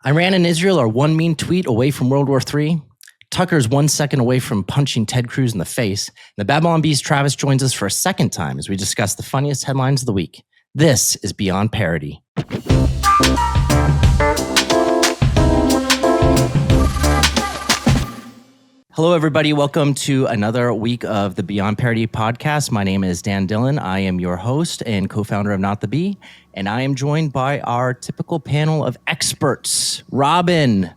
Iran and Israel are one mean tweet away from World War III. Tucker's 1 second away from punching Ted Cruz in the face. And the Babylon Bee's Travis joins us for a second time as we discuss the funniest headlines of the week. This is Beyond Parody. Hello, everybody. Welcome to another week of the Beyond Parody podcast. My name is Dan Dillon. I am your host and co-founder of Not the Bee, and I am joined by our typical panel of experts. Robin,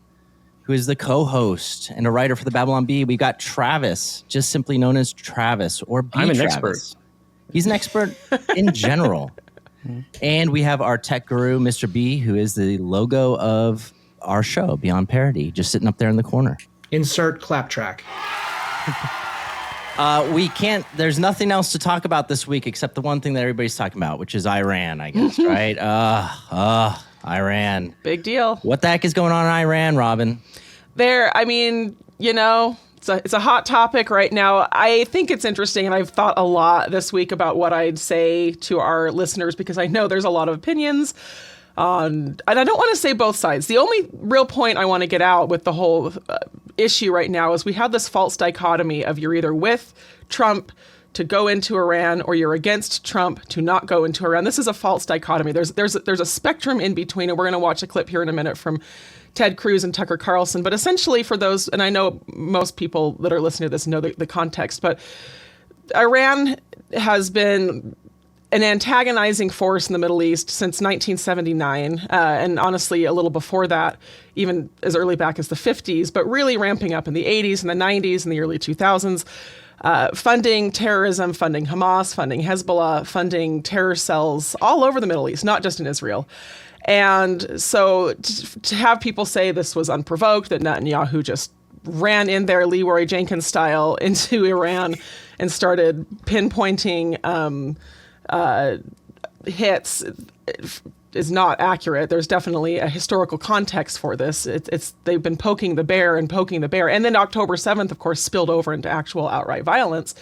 who is the co-host and a writer for the Babylon Bee. We got Travis, just simply known as Travis or B. I'm an Travis. expert. He's an expert in general. And we have our tech guru, Mr. B, who is the logo of our show, Beyond Parody, just sitting up there in the corner. Insert clap track. There's nothing else to talk about this week except the one thing that everybody's talking about, which is Iran, I guess, right? Iran. Big deal. What the heck is going on in Iran, Robin? It's a hot topic right now. I think it's interesting, and I've thought a lot this week about what I'd say to our listeners because I know there's a lot of opinions. And I don't want to say both sides. The only real point I want to get out with the whole issue right now is we have this false dichotomy of you're either with Trump to go into Iran or you're against Trump to not go into Iran. This is a false dichotomy. There's a spectrum in between, and we're going to watch a clip here in a minute from Ted Cruz and Tucker Carlson. But essentially for those, and I know most people that are listening to this know the context, but Iran has been an antagonizing force in the Middle East since 1979, and honestly, a little before that, even as early back as the 50s, but really ramping up in the 80s and the 90s and the early 2000s, funding terrorism, funding Hamas, funding Hezbollah, funding terror cells all over the Middle East, not just in Israel. And so to have people say this was unprovoked, that Netanyahu just ran in there Leroy Jenkins style into Iran and started pinpointing hits is not accurate. There's definitely a historical context for this. They've been poking the bear, and then October 7th, of course, spilled over into actual outright violence.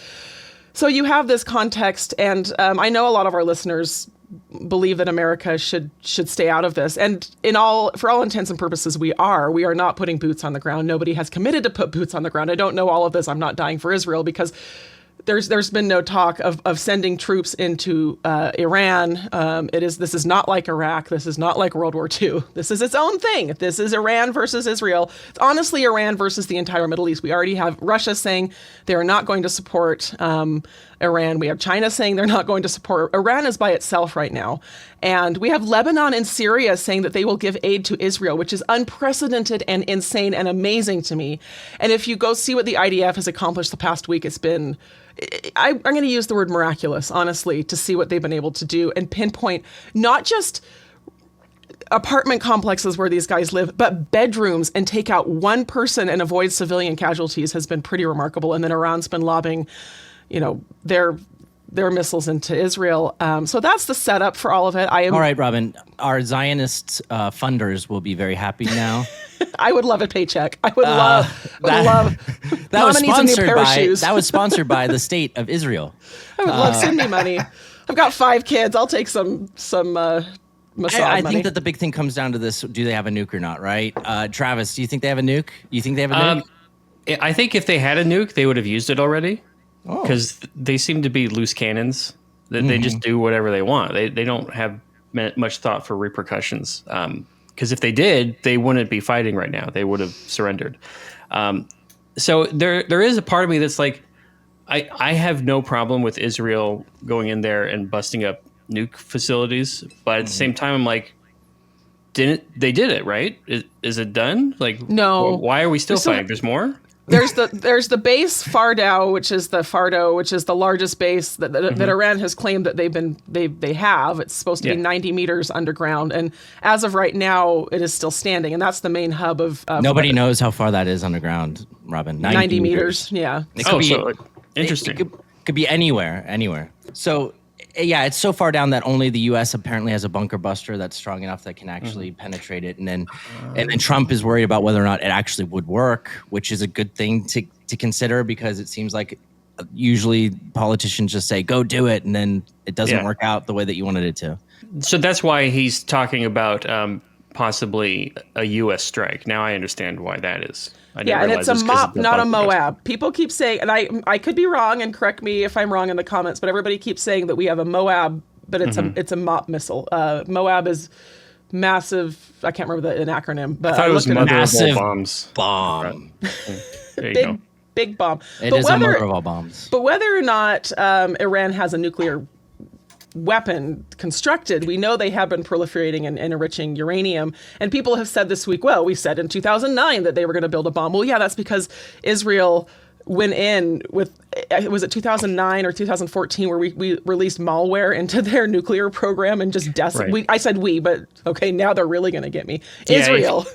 So you have this context, and I know a lot of our listeners believe that America should stay out of this. And for all intents and purposes, we are not putting boots on the ground. Nobody has committed to put boots on the ground. I don't know all of this. I'm not dying for Israel because there's been no talk of sending troops into Iran. This is not like Iraq. This is not like World War II. This is its own thing. This is Iran versus Israel. It's honestly Iran versus the entire Middle East. We already have Russia saying they are not going to support Iran. We have China saying they're not going to support. Iran is by itself right now. And we have Lebanon and Syria saying that they will give aid to Israel, which is unprecedented and insane and amazing to me. And if you go see what the IDF has accomplished the past week, it's been, I'm going to use the word miraculous, honestly, to see what they've been able to do and pinpoint not just apartment complexes where these guys live, but bedrooms, and take out one person and avoid civilian casualties has been pretty remarkable. And then Iran's been lobbing, their missiles into Israel. So that's the setup for all of it. All right, Robin, our Zionist funders will be very happy now. I would love a paycheck. I would love that was sponsored by the state of Israel. I would love send me money. I've got 5 kids. I'll take some Mossad I money. think that the big thing comes down to this: do they have a nuke or not? Right, Travis? Do you think they have a nuke? You think they have a nuke? I think if they had a nuke, they would have used it already. Because they seem to be loose cannons. That they just do whatever they want. They don't have much thought for repercussions. Because if they did, they wouldn't be fighting right now. They would have surrendered. So there is a part of me that's like, I have no problem with Israel going in there and busting up nuke facilities. But at the same time, I'm like, they did it, right? Is it done? Like, no. Why are we still fighting? There's more? There's the base Fardo, which is the largest base that Iran has claimed that they have. It's supposed to be 90 meters underground, and as of right now, it is still standing, and that's the main hub of. Nobody knows how far that is underground, Robin. 90 meters. Yeah. Interesting. It could be anywhere. So. Yeah, it's so far down that only the U.S. apparently has a bunker buster that's strong enough that can actually penetrate it, and then Trump is worried about whether or not it actually would work, which is a good thing to consider because it seems like usually politicians just say go do it, and then it doesn't work out the way that you wanted it to. So that's why he's talking about possibly a U.S. strike. Now I understand why that is. And it's a MOP, not a Moab. People keep saying, and I could be wrong, and correct me if I'm wrong in the comments, but everybody keeps saying that we have a Moab, but it's a MOP missile. Moab is massive. I can't remember an acronym, but I thought it was mother of all bombs. Bomb. There you go. Big bomb. It is a mother of all bombs. But whether or not Iran has a nuclear weapon constructed, we know they have been proliferating and enriching uranium. And people have said this week, well, we said in 2009 that they were going to build a bomb. Well, yeah, that's because Israel went in with, was it 2009 or 2014 where we released malware into their nuclear program and just I said we, but okay, now they're really going to get me. Yeah, Israel.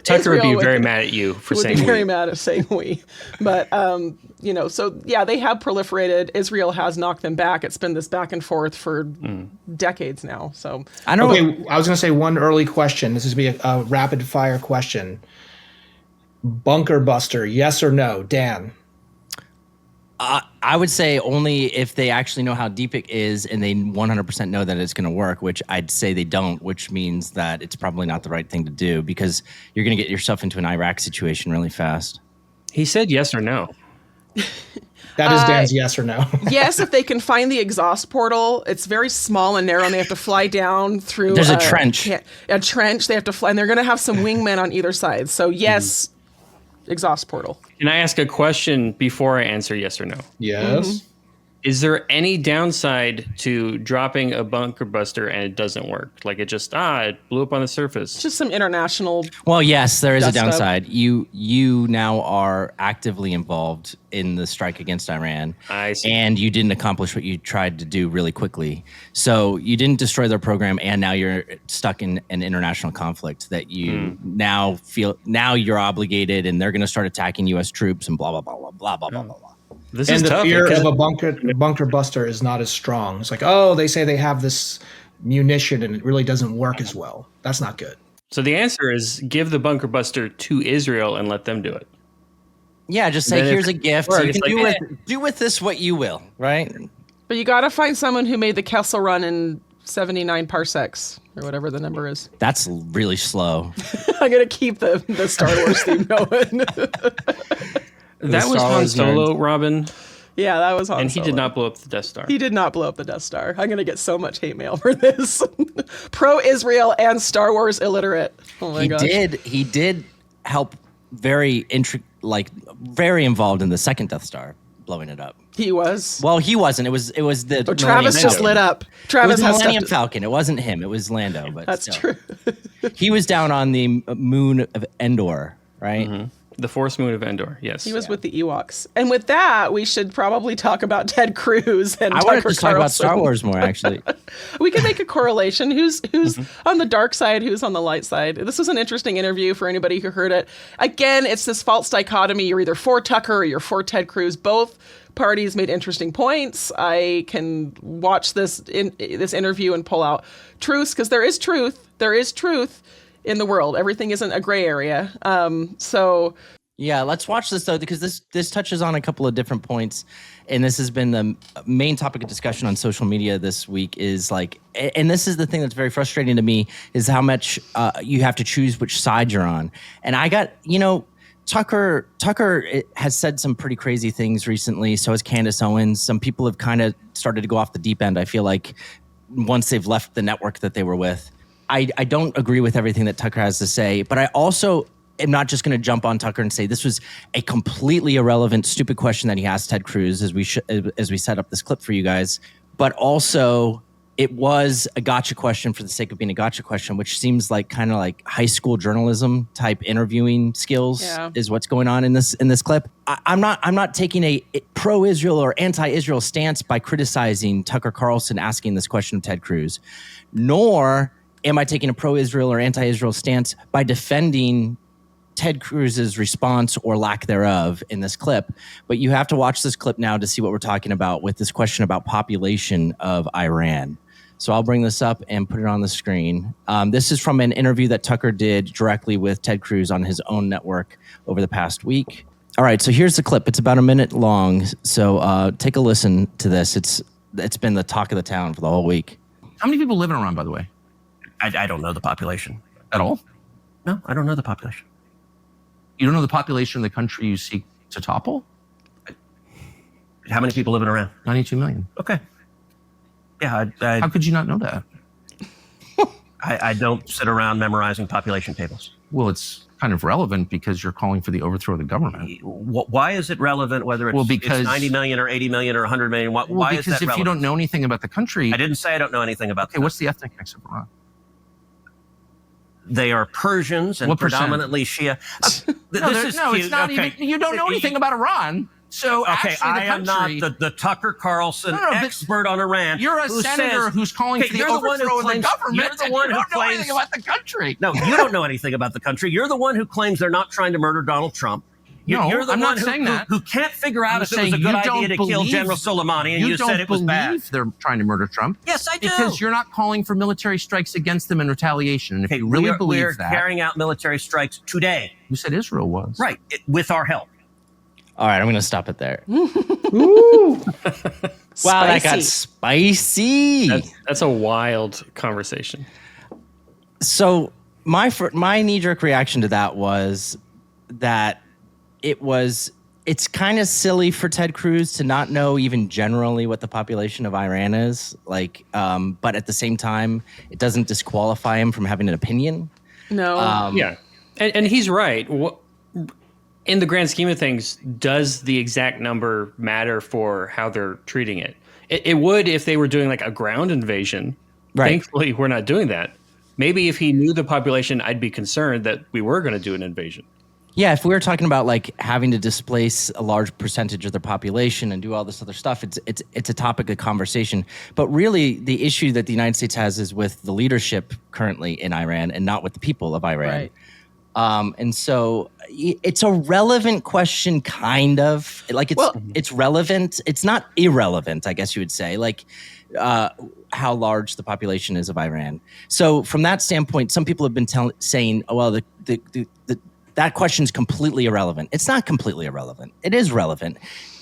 Tucker would be very mad at you for saying we. Would be very mad at saying we. But, so yeah, they have proliferated. Israel has knocked them back. It's been this back and forth for decades now. So I was going to say one early question. This is going to be a rapid fire question. Bunker buster, yes or no? Dan? I would say only if they actually know how deep it is and they 100% know that it's going to work, which I'd say they don't, which means that it's probably not the right thing to do because you're going to get yourself into an Iraq situation really fast. He said yes or no. That is Dan's yes or no. Yes, if they can find the exhaust portal. It's very small and narrow, and they have to fly down through. There's a trench. A trench. They have to fly, and they're going to have some wingmen on either side. So yes, exhaust portal. Can I ask a question before I answer yes or no? Yes. Mm-hmm. Is there any downside to dropping a bunker buster and it doesn't work? Like it just, it blew up on the surface. Just some international. Well, yes, there is a dust up. downside. You now are actively involved in the strike against Iran. I see. And you didn't accomplish what you tried to do really quickly. So you didn't destroy their program, and now you're stuck in an international conflict that you now feel, now you're obligated, and they're going to start attacking U.S. troops and blah, blah, blah, blah, blah, blah, blah, blah. This And is the tough. fear of a bunker buster is not as strong. It's like, oh, they say they have this munition and it really doesn't work as well. That's not good. So the answer is give the bunker buster to Israel and let them do it. Yeah, just say, Then here's a if it gift. works, You can like, do with this what you will, right? But you got to find someone who made the Kessel Run in 79 parsecs or whatever the number is. That's really slow. I'm going to keep the Star Wars theme going. That was Han Solo, Robin, Yeah, that was Han and he Solo. did not blow up the Death Star. He did not blow up the Death Star. I'm going to get so much hate mail for this. Pro-Israel and Star Wars illiterate. Oh my gosh. He did help very involved in the second Death Star, blowing it up. He was. Well, he wasn't. It was the Oh, Travis just lit up. It was Travis the has Millennium stuff. Falcon. It wasn't him. It was Lando. But That's still. true. He was down on the moon of Endor, right? The Force Moon of Endor, yes. He was with the Ewoks. And with that, we should probably talk about Ted Cruz and I Tucker wanted to talk about Carlson. Star Wars more, actually. We can make a correlation. Who's on the dark side, who's on the light side. This was an interesting interview for anybody who heard it. Again, it's this false dichotomy. You're either for Tucker or you're for Ted Cruz. Both parties made interesting points. I can watch this interview and pull out truths because there is truth. There is truth in the world. Everything isn't a gray area. Yeah, let's watch this though, because this touches on a couple of different points, and this has been the main topic of discussion on social media this week. Is like, and this is the thing that's very frustrating to me, is how much you have to choose which side you're on. And I got, Tucker has said some pretty crazy things recently. So has Candace Owens. Some people have kind of started to go off the deep end, I feel like, once they've left the network that they were with. I don't agree with everything that Tucker has to say, but I also am not just going to jump on Tucker and say this was a completely irrelevant, stupid question that he asked Ted Cruz as we set up this clip for you guys. But also, it was a gotcha question for the sake of being a gotcha question, which seems like kind of like high school journalism type interviewing skills is what's going on in this clip. I'm not taking a pro-Israel or anti-Israel stance by criticizing Tucker Carlson asking this question of Ted Cruz, nor am I taking a pro-Israel or anti-Israel stance by defending Ted Cruz's response or lack thereof in this clip. But you have to watch this clip now to see what we're talking about with this question about population of Iran. So I'll bring this up and put it on the screen. This is from an interview that Tucker did directly with Ted Cruz on his own network over the past week. All right, so here's the clip. It's about a minute long. So take a listen to this. It's been the talk of the town for the whole week. How many people live in Iran, by the way? I don't know the population. At all? No, I don't know the population. You don't know the population of the country you seek to topple? How many people live in Iran? 92 million. Okay. Yeah, How could you not know that? I don't sit around memorizing population tables. Well, it's kind of relevant because you're calling for the overthrow of the government. Why is it relevant whether it's 90 million or 80 million or 100 million? Why is that relevant? Because if you don't know anything about the country... I didn't say I don't know anything about Okay, what's the ethnic mix of Iran? They are Persians and predominantly Shia. It's not even... You don't know anything about Iran. So okay, I am not the Tucker Carlson expert on Iran. You're a senator who's calling for the overthrow of the government. You're the one who don't know anything about the country. No, you don't know anything about the country. You're the one who claims they're not trying to murder Donald Trump. You're the I'm one not saying that. who can't figure out if it was a good idea to kill General Soleimani, and you said it was bad. You don't believe they're trying to murder Trump. Yes, I do. Because you're not calling for military strikes against them in retaliation. And if you really believe that... We're carrying out military strikes today. You said Israel was. Right, with our help. All right, I'm going to stop it there. Ooh. Wow, that got spicy. That's a wild conversation. So my knee-jerk reaction to that was that it's kind of silly for Ted Cruz to not know even generally what the population of Iran is, but at the same time, it doesn't disqualify him from having an opinion. No. Yeah, and he's right. In the grand scheme of things, does the exact number matter for how they're treating it? It would if they were doing like a ground invasion. Right. Thankfully, we're not doing that. Maybe if he knew the population, I'd be concerned that we were going to do an invasion. Yeah, if we were talking about like having to displace a large percentage of their population and do all this other stuff, it's a topic of conversation. But really, the issue that the United States has is with the leadership currently in Iran and not with the people of Iran. Right. And so it's a relevant question, kind of. Like it's relevant. It's not irrelevant, I guess you would say. Like how large the population is of Iran. So from that standpoint, some people have been saying, "Oh, well, that question's completely irrelevant." It's not completely irrelevant. It is relevant.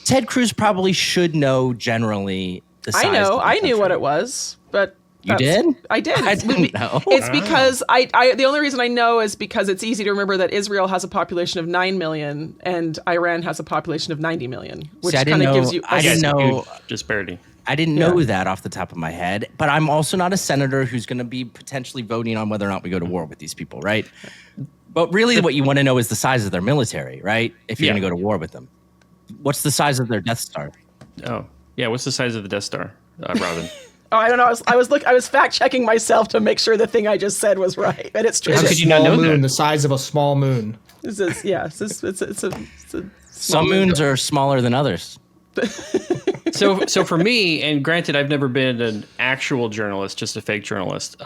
Ted Cruz probably should know generally the size. I knew what it was, but. You did? I did. I didn't know. It's because the only reason I know is because it's easy to remember that Israel has a population of 9 million and Iran has a population of 90 million, which kind of gives you I didn't know disparity. I didn't know that off the top of my head, but I'm also not a senator who's going to be potentially voting on whether or not we go to war with these people, right? But really what you want to know is the size of their military, right? If you're going to go to war with them. What's the size of their Death Star? Oh, yeah. What's the size of the Death Star, Robin? Oh, I don't know. I was fact checking myself to make sure the thing I just said was right, but it's true. How could you not know that? The size of a small moon. It's a Some moons are smaller than others. So for me, and granted, I've never been an actual journalist, just a fake journalist.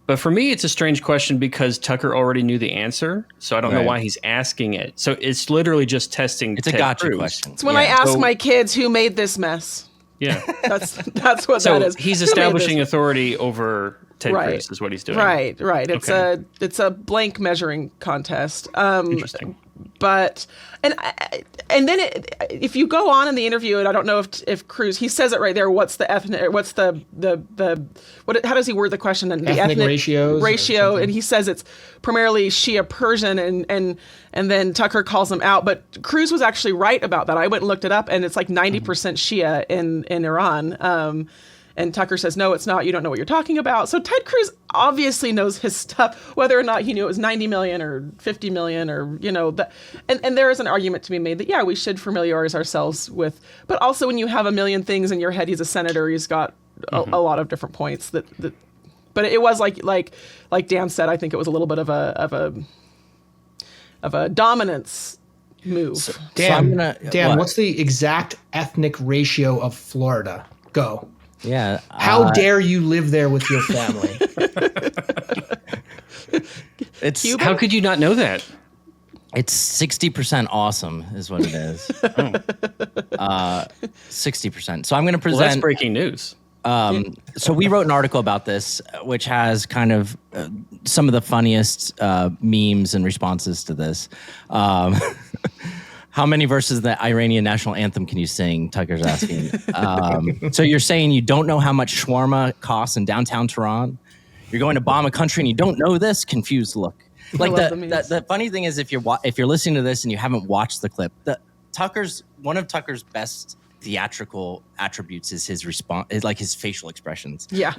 But for me, it's a strange question because Tucker already knew the answer, so I don't know why he's asking it. So it's literally just testing. It's a gotcha question. It's when I ask my kids who made this mess. Yeah, that's what that is. He's establishing authority over Ted Cruz, is what he's doing. Right. It's a blank measuring contest. Interesting. But and then if you go on in the interview, and I don't know if Cruz, he says it right there. What's the ethnic? What's the what? How does he word the question? And the ethnic ratio, and he says it's primarily Shia Persian, and then Tucker calls him out. But Cruz was actually right about that. I went and looked it up, and it's like 90% Shia in Iran. And Tucker says, no, it's not. You don't know what you're talking about. So Ted Cruz obviously knows his stuff, whether or not he knew it was 90 million or 50 million or, and there is an argument to be made that, yeah, we should familiarize ourselves with. But also when you have a million things in your head, he's a senator. He's got a lot of different points that but it was like Dan said, I think it was a little bit of a dominance move. So, Dan, what's the exact ethnic ratio of Florida? Go. Yeah. How dare you live there with your family? How could you not know that? It's 60% awesome is what it is. 60%. So I'm going to present. Well, that's breaking news. So we wrote an article about this, which has kind of some of the funniest memes and responses to this. How many verses of the Iranian national anthem can you sing? Tucker's asking. So you're saying you don't know how much shawarma costs in downtown Tehran? You're going to bomb a country and you don't know this? Confused look. Like the funny thing is, if you're listening to this and you haven't watched the clip, one of Tucker's best theatrical attributes is his response, is like his facial expressions. Yeah.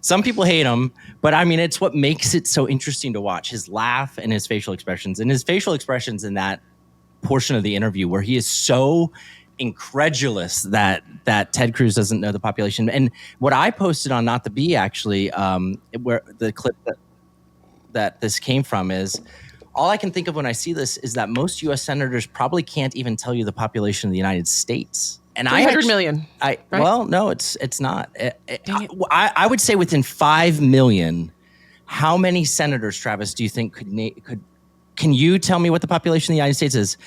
Some people hate him, but I mean, it's what makes it so interesting to watch, his laugh and his facial expressions. And his facial expressions in that portion of the interview where he is so incredulous that Ted Cruz doesn't know the population. And what I posted on Not the Bee, actually, where the clip that this came from, is all I can think of when I see this is that most U.S. senators probably can't even tell you the population of the United States. And 300 million. Right? Well, no, it's not. I would say within 5 million. How many senators, Travis, do you think can you tell me what the population of the United States is?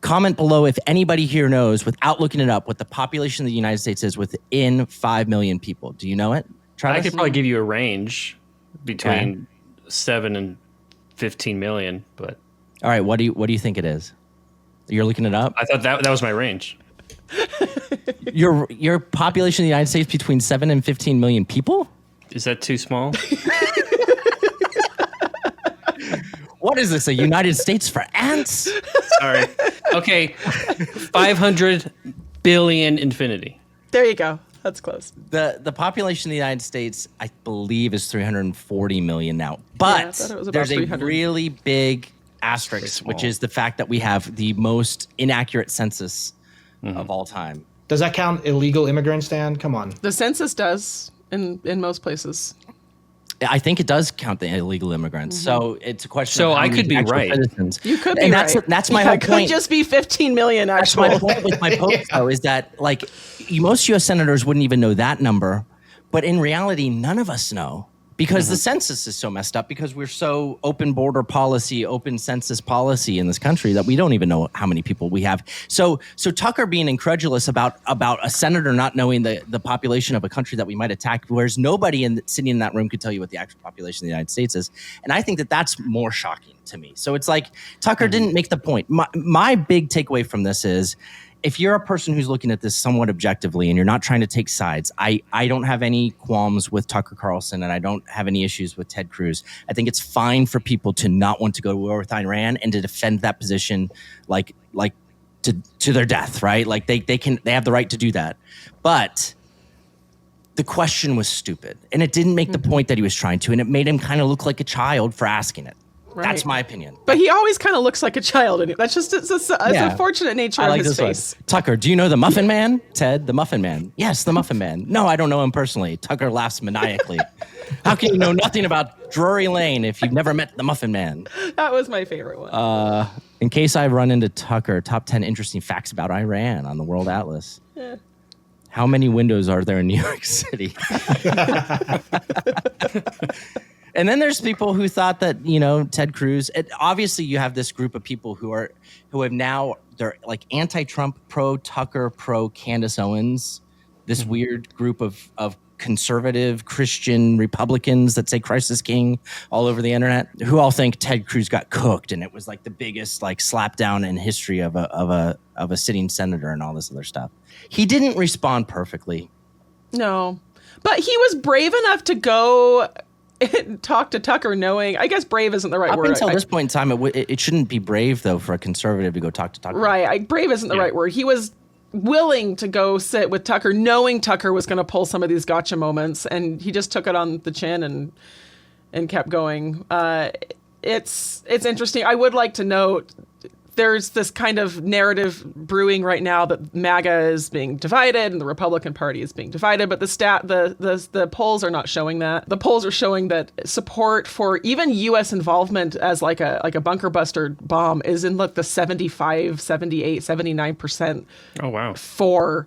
Comment below if anybody here knows, without looking it up, what the population of the United States is within 5 million people. Do you know it, Travis? I could probably give you a range between 7 and 15 million, but all right, what do you think it is? You're looking it up? I thought that was my range. Your population of the United States between 7 and 15 million people? Is that too small? What is this, a United States for ants? Sorry. Okay, 500 billion infinity. There you go. That's close. The population of the United States, I believe, is 340 million now. But there's a really big asterisk, which is the fact that we have the most inaccurate census of all time. Does that count illegal immigrants, Dan? Come on. The census does in most places. I think it does count the illegal immigrants. So it's a question. So of how I many could be actual right. Citizens. You could be right. That's my whole point. It could just be 15 million, actually. That's my point with my post, though, is that like most U.S. senators wouldn't even know that number. But in reality, none of us know. Because the census is so messed up, because we're so open border policy, open census policy in this country that we don't even know how many people we have. So Tucker being incredulous about a senator not knowing the population of a country that we might attack, whereas nobody sitting in that room could tell you what the actual population of the United States is. And I think that's more shocking to me. So it's like Tucker didn't make the point. My big takeaway from this is, if you're a person who's looking at this somewhat objectively and you're not trying to take sides, I don't have any qualms with Tucker Carlson, and I don't have any issues with Ted Cruz. I think it's fine for people to not want to go to war with Iran and to defend that position like to their death, right? Like they have the right to do that. But the question was stupid, and it didn't make the point that he was trying to, and it made him kind of look like a child for asking it. Right. That's my opinion. But he always kind of looks like a child. And that's just it's a fortunate nature of his face. Tucker, do you know the Muffin Man? Ted, the Muffin Man. Yes, the Muffin Man. No, I don't know him personally. Tucker laughs maniacally. How can you know nothing about Drury Lane if you've never met the Muffin Man? That was my favorite one. In case I run into Tucker, top 10 interesting facts about Iran on the World Atlas. Yeah. How many windows are there in New York City? And then there's people who thought that, Ted Cruz, obviously you have this group of people who have now, they're like anti-Trump, pro-Tucker, pro-Candace Owens, this weird group of conservative Christian Republicans that say Christ is king all over the internet, who all think Ted Cruz got cooked and it was like the biggest like slap down in history of a sitting senator and all this other stuff. He didn't respond perfectly. No, but he was brave enough to go talk to Tucker, knowing, I guess brave isn't the right word. Up until this point in time, it shouldn't be brave, though, for a conservative to go talk to Tucker. Right. Brave isn't the right word. He was willing to go sit with Tucker, knowing Tucker was going to pull some of these gotcha moments, and he just took it on the chin and kept going. It's interesting. I would like to note, there's this kind of narrative brewing right now that MAGA is being divided and the Republican Party is being divided, but the polls are not showing that. The polls are showing that support for even U.S. involvement as like a bunker buster bomb is in like the 75, 78, 79%. Oh, wow. For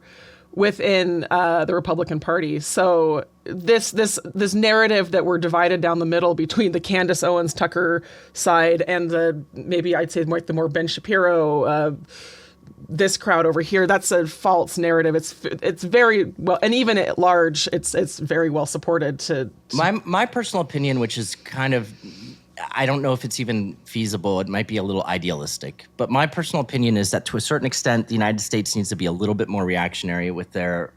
within the Republican Party. So this narrative that we're divided down the middle between the Candace Owens Tucker side and maybe I'd say the more Ben Shapiro this crowd over here, that's a false narrative. It's very well, and even at large, it's very well supported. My personal opinion, which is kind of, I don't know if it's even feasible. It might be a little idealistic. But my personal opinion is that to a certain extent, the United States needs to be a little bit more reactionary with their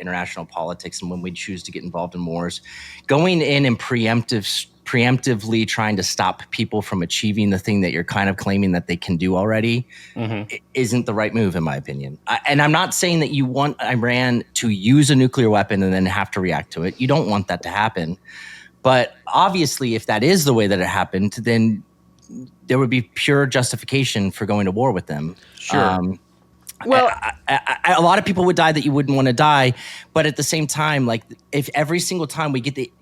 international politics and when we choose to get involved in wars. Going in and preemptively trying to stop people from achieving the thing that you're kind of claiming that they can do already isn't the right move, in my opinion. And I'm not saying that you want Iran to use a nuclear weapon and then have to react to it. You don't want that to happen. But obviously, if that is the way that it happened, then there would be pure justification for going to war with them. Sure. Well, a lot of people would die that you wouldn't want to die, but at the same time, like if every single time we get the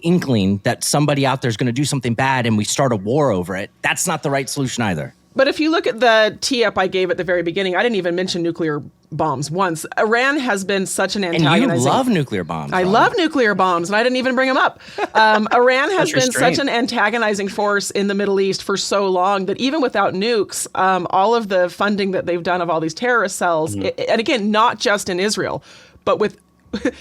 inkling that somebody out there is going to do something bad and we start a war over it, that's not the right solution either. but if you look at the tee-up I gave at the very beginning, I didn't even mention nuclear bombs once. Iran has been such an antagonizing... And you love nuclear bombs. I love nuclear bombs, and I didn't even bring them up. Iran has been restrained. such an antagonizing force in the Middle East for so long that even without nukes, all of the funding that they've done of all these terrorist cells, and again, not just in Israel, but with...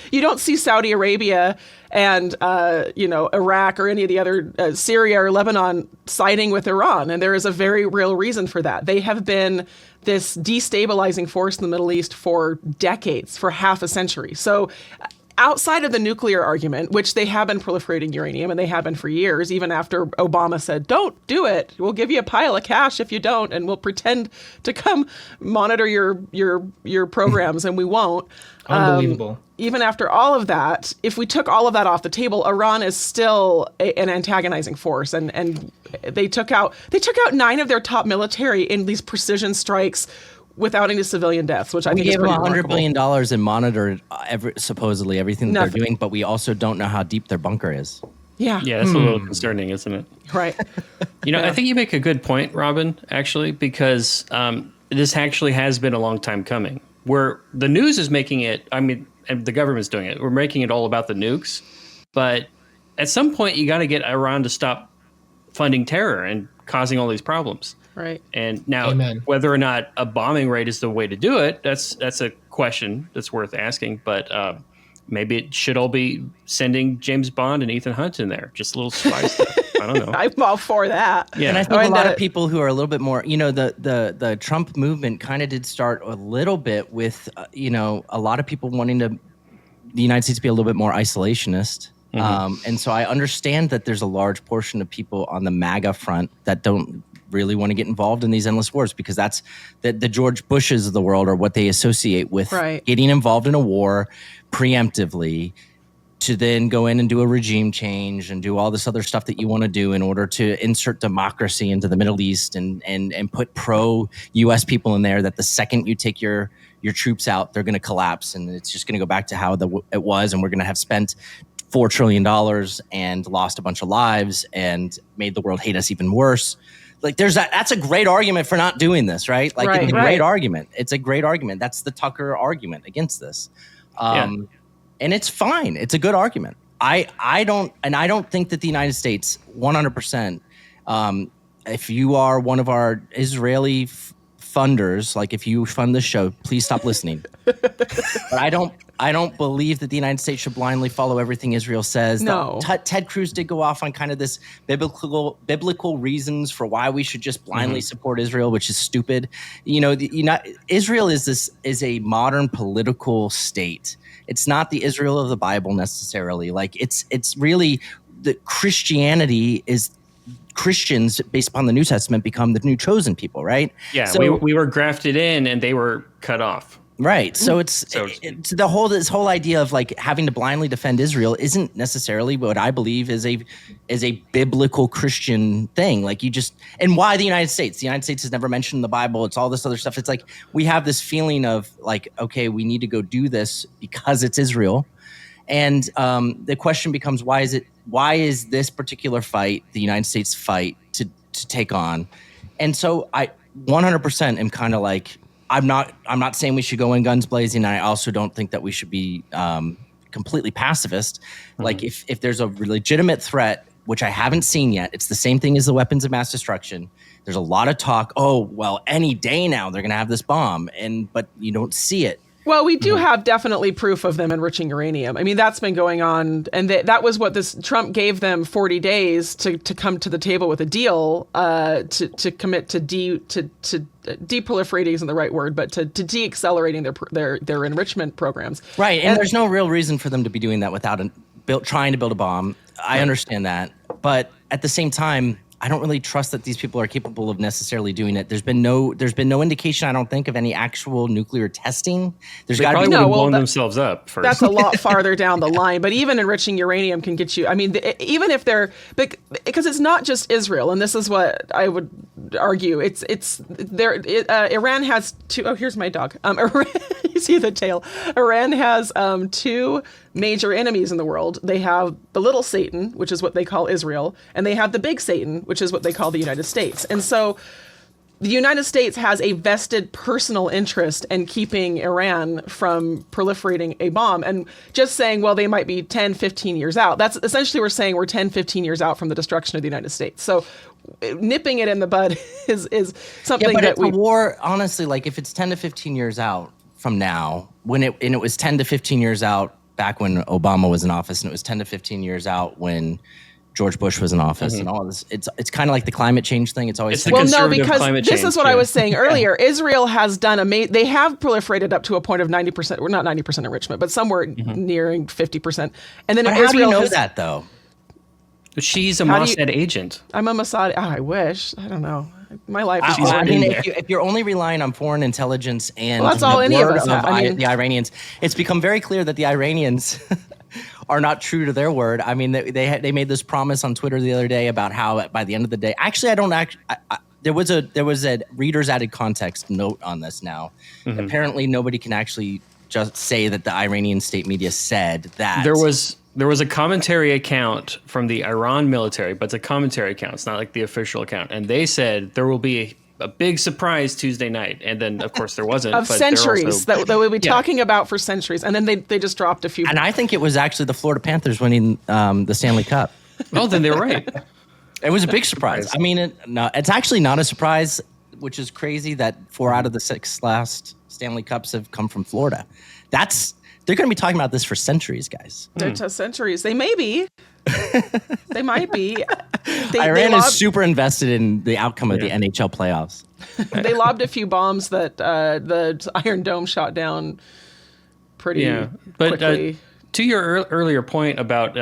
You don't see Saudi Arabia and Iraq or any of the other Syria or Lebanon siding with Iran, and there is a very real reason for that. They have been this destabilizing force in the Middle East for decades, for half a century. So outside of the nuclear argument, which they have been proliferating uranium, and they have been for years, even after Obama said, don't do it. We'll give you a pile of cash if you don't, and we'll pretend to come monitor your programs, and we won't. Unbelievable. Even after all of that, if we took all of that off the table, Iran is still an antagonizing force, and they took out 9 of their top military in these precision strikes without any civilian deaths, which I think is pretty remarkable. We gave them $100 billion and monitored supposedly everything that they're doing, but we also don't know how deep their bunker is. Yeah. Yeah, that's a little concerning, isn't it? Right. I think you make a good point, Robin, actually, because this actually has been a long time coming. Where the news is making it, and the government's doing it, we're making it all about the nukes. But at some point, you got to get Iran to stop funding terror and causing all these problems. Right. And now, Amen. whether or not a bombing raid is the way to do it, that's a question that's worth asking. But maybe it should all be sending James Bond and Ethan Hunt in there, just a little spy stuff. I don't know. I'm all for that. Yeah. And I think a lot of people who are a little bit more, the Trump movement kind of did start a little bit with, a lot of people wanting the United States to be a little bit more isolationist. And so I understand that there's a large portion of people on the MAGA front that don't really want to get involved in these endless wars, because that's the George Bushes of the world are what they associate with getting involved in a war preemptively to then go in and do a regime change and do all this other stuff that you want to do in order to insert democracy into the Middle East and put pro-U.S. people in there, that the second you take your troops out, they're going to collapse and it's just going to go back to how it was, and we're going to have spent $4 trillion and lost a bunch of lives and made the world hate us even worse. Like that's a great argument for not doing this, right? Like it's a great argument. It's a great argument. That's the Tucker argument against this. And it's fine. It's a good argument. I don't think that the United States 100%, if you are one of our Israeli funders, like if you fund this show, please stop listening. But I don't believe that the United States should blindly follow everything Israel says. No. Ted Cruz did go off on kind of this biblical reasons for why we should just blindly support Israel, which is stupid. Israel is a modern political state. It's not the Israel of the Bible necessarily. Like it's really the Christianity is. Christians, based upon the New Testament, become the new chosen people, right? Yeah, so, we were grafted in and they were cut off. Right. So it's this whole idea of like having to blindly defend Israel isn't necessarily what I believe is a biblical Christian thing. Like and why the United States? The United States is never mentioned in the Bible. It's all this other stuff. It's like we have this feeling of like, okay, we need to go do this because it's Israel. And the question becomes, why is this particular fight the United States fight to take on? And so I 100% am kind of like, I'm not saying we should go in guns blazing. And I also don't think that we should be completely pacifist. Like if there's a legitimate threat, which I haven't seen yet, it's the same thing as the weapons of mass destruction. There's a lot of talk. Oh, well, any day now they're going to have this bomb, but you don't see it. Well, we do have definitely proof of them enriching uranium. I mean, that's been going on, and that was what Trump gave them 40 days to come to the table with a deal to commit to deproliferating isn't the right word, but to de-accelerating their enrichment programs. Right, and there's no real reason for them to be doing that without trying to build a bomb. I understand that, but at the same time, I don't really trust that these people are capable of necessarily doing it. There's been no indication, I don't think, of any actual nuclear testing. There's got to be blown themselves up first. That's a lot farther down the line. But even enriching uranium can get you. I mean, even if they're because it's not just Israel, and this is what I would argue. Iran has two. Oh, here's my dog. Iran, you see the tail. Iran has two major enemies in the world. They have the little Satan, which is what they call Israel, and they have the big Satan, which is what they call the United States. And so the United States has a vested personal interest in keeping Iran from proliferating a bomb. And just saying, well, they might be 10, 15 years out. That's essentially we're saying we're 10, 15 years out from the destruction of the United States. So nipping it in the bud is something that a war, honestly, like if it's 10 to 15 years out from now, it was 10 to 15 years out back when Obama was in office, and it was 10 to 15 years out when George Bush was in office, and all this. It's kind of like the climate change thing. It's always because this is what I was saying earlier. Israel has done they have proliferated up to a point of 90%, or not 90% enrichment, but somewhere nearing 50%. And then but Israel how do you know that though? She's a Mossad agent. I'm a Mossad. Oh, I wish. I don't know. My life is I mean, if you're only relying on foreign intelligence and that's all any of us have. The Iranians, it's become very clear that the Iranians are not true to their word. I mean, they made this promise on Twitter the other day about how by the end of the day, actually, there was a reader's added context note on this now. Apparently, nobody can actually just say that the Iranian state media said that. There was a commentary account from the Iran military, but it's a commentary account. It's not like the official account. And they said there will be a big surprise Tuesday night. And then, of course, there wasn't. Of centuries that we'll be talking about for centuries. And then they just dropped a few. And I think it was actually the Florida Panthers winning the Stanley Cup. Oh, then they were right. It was a big surprise. I mean, it's actually not a surprise, which is crazy that 4 out of the 6 last Stanley Cups have come from Florida. They're going to be talking about this for centuries, guys. They're centuries. They may be. They might be. Iran is super invested in the outcome of the NHL playoffs. They lobbed a few bombs that the Iron Dome shot down pretty quickly. To your earlier point about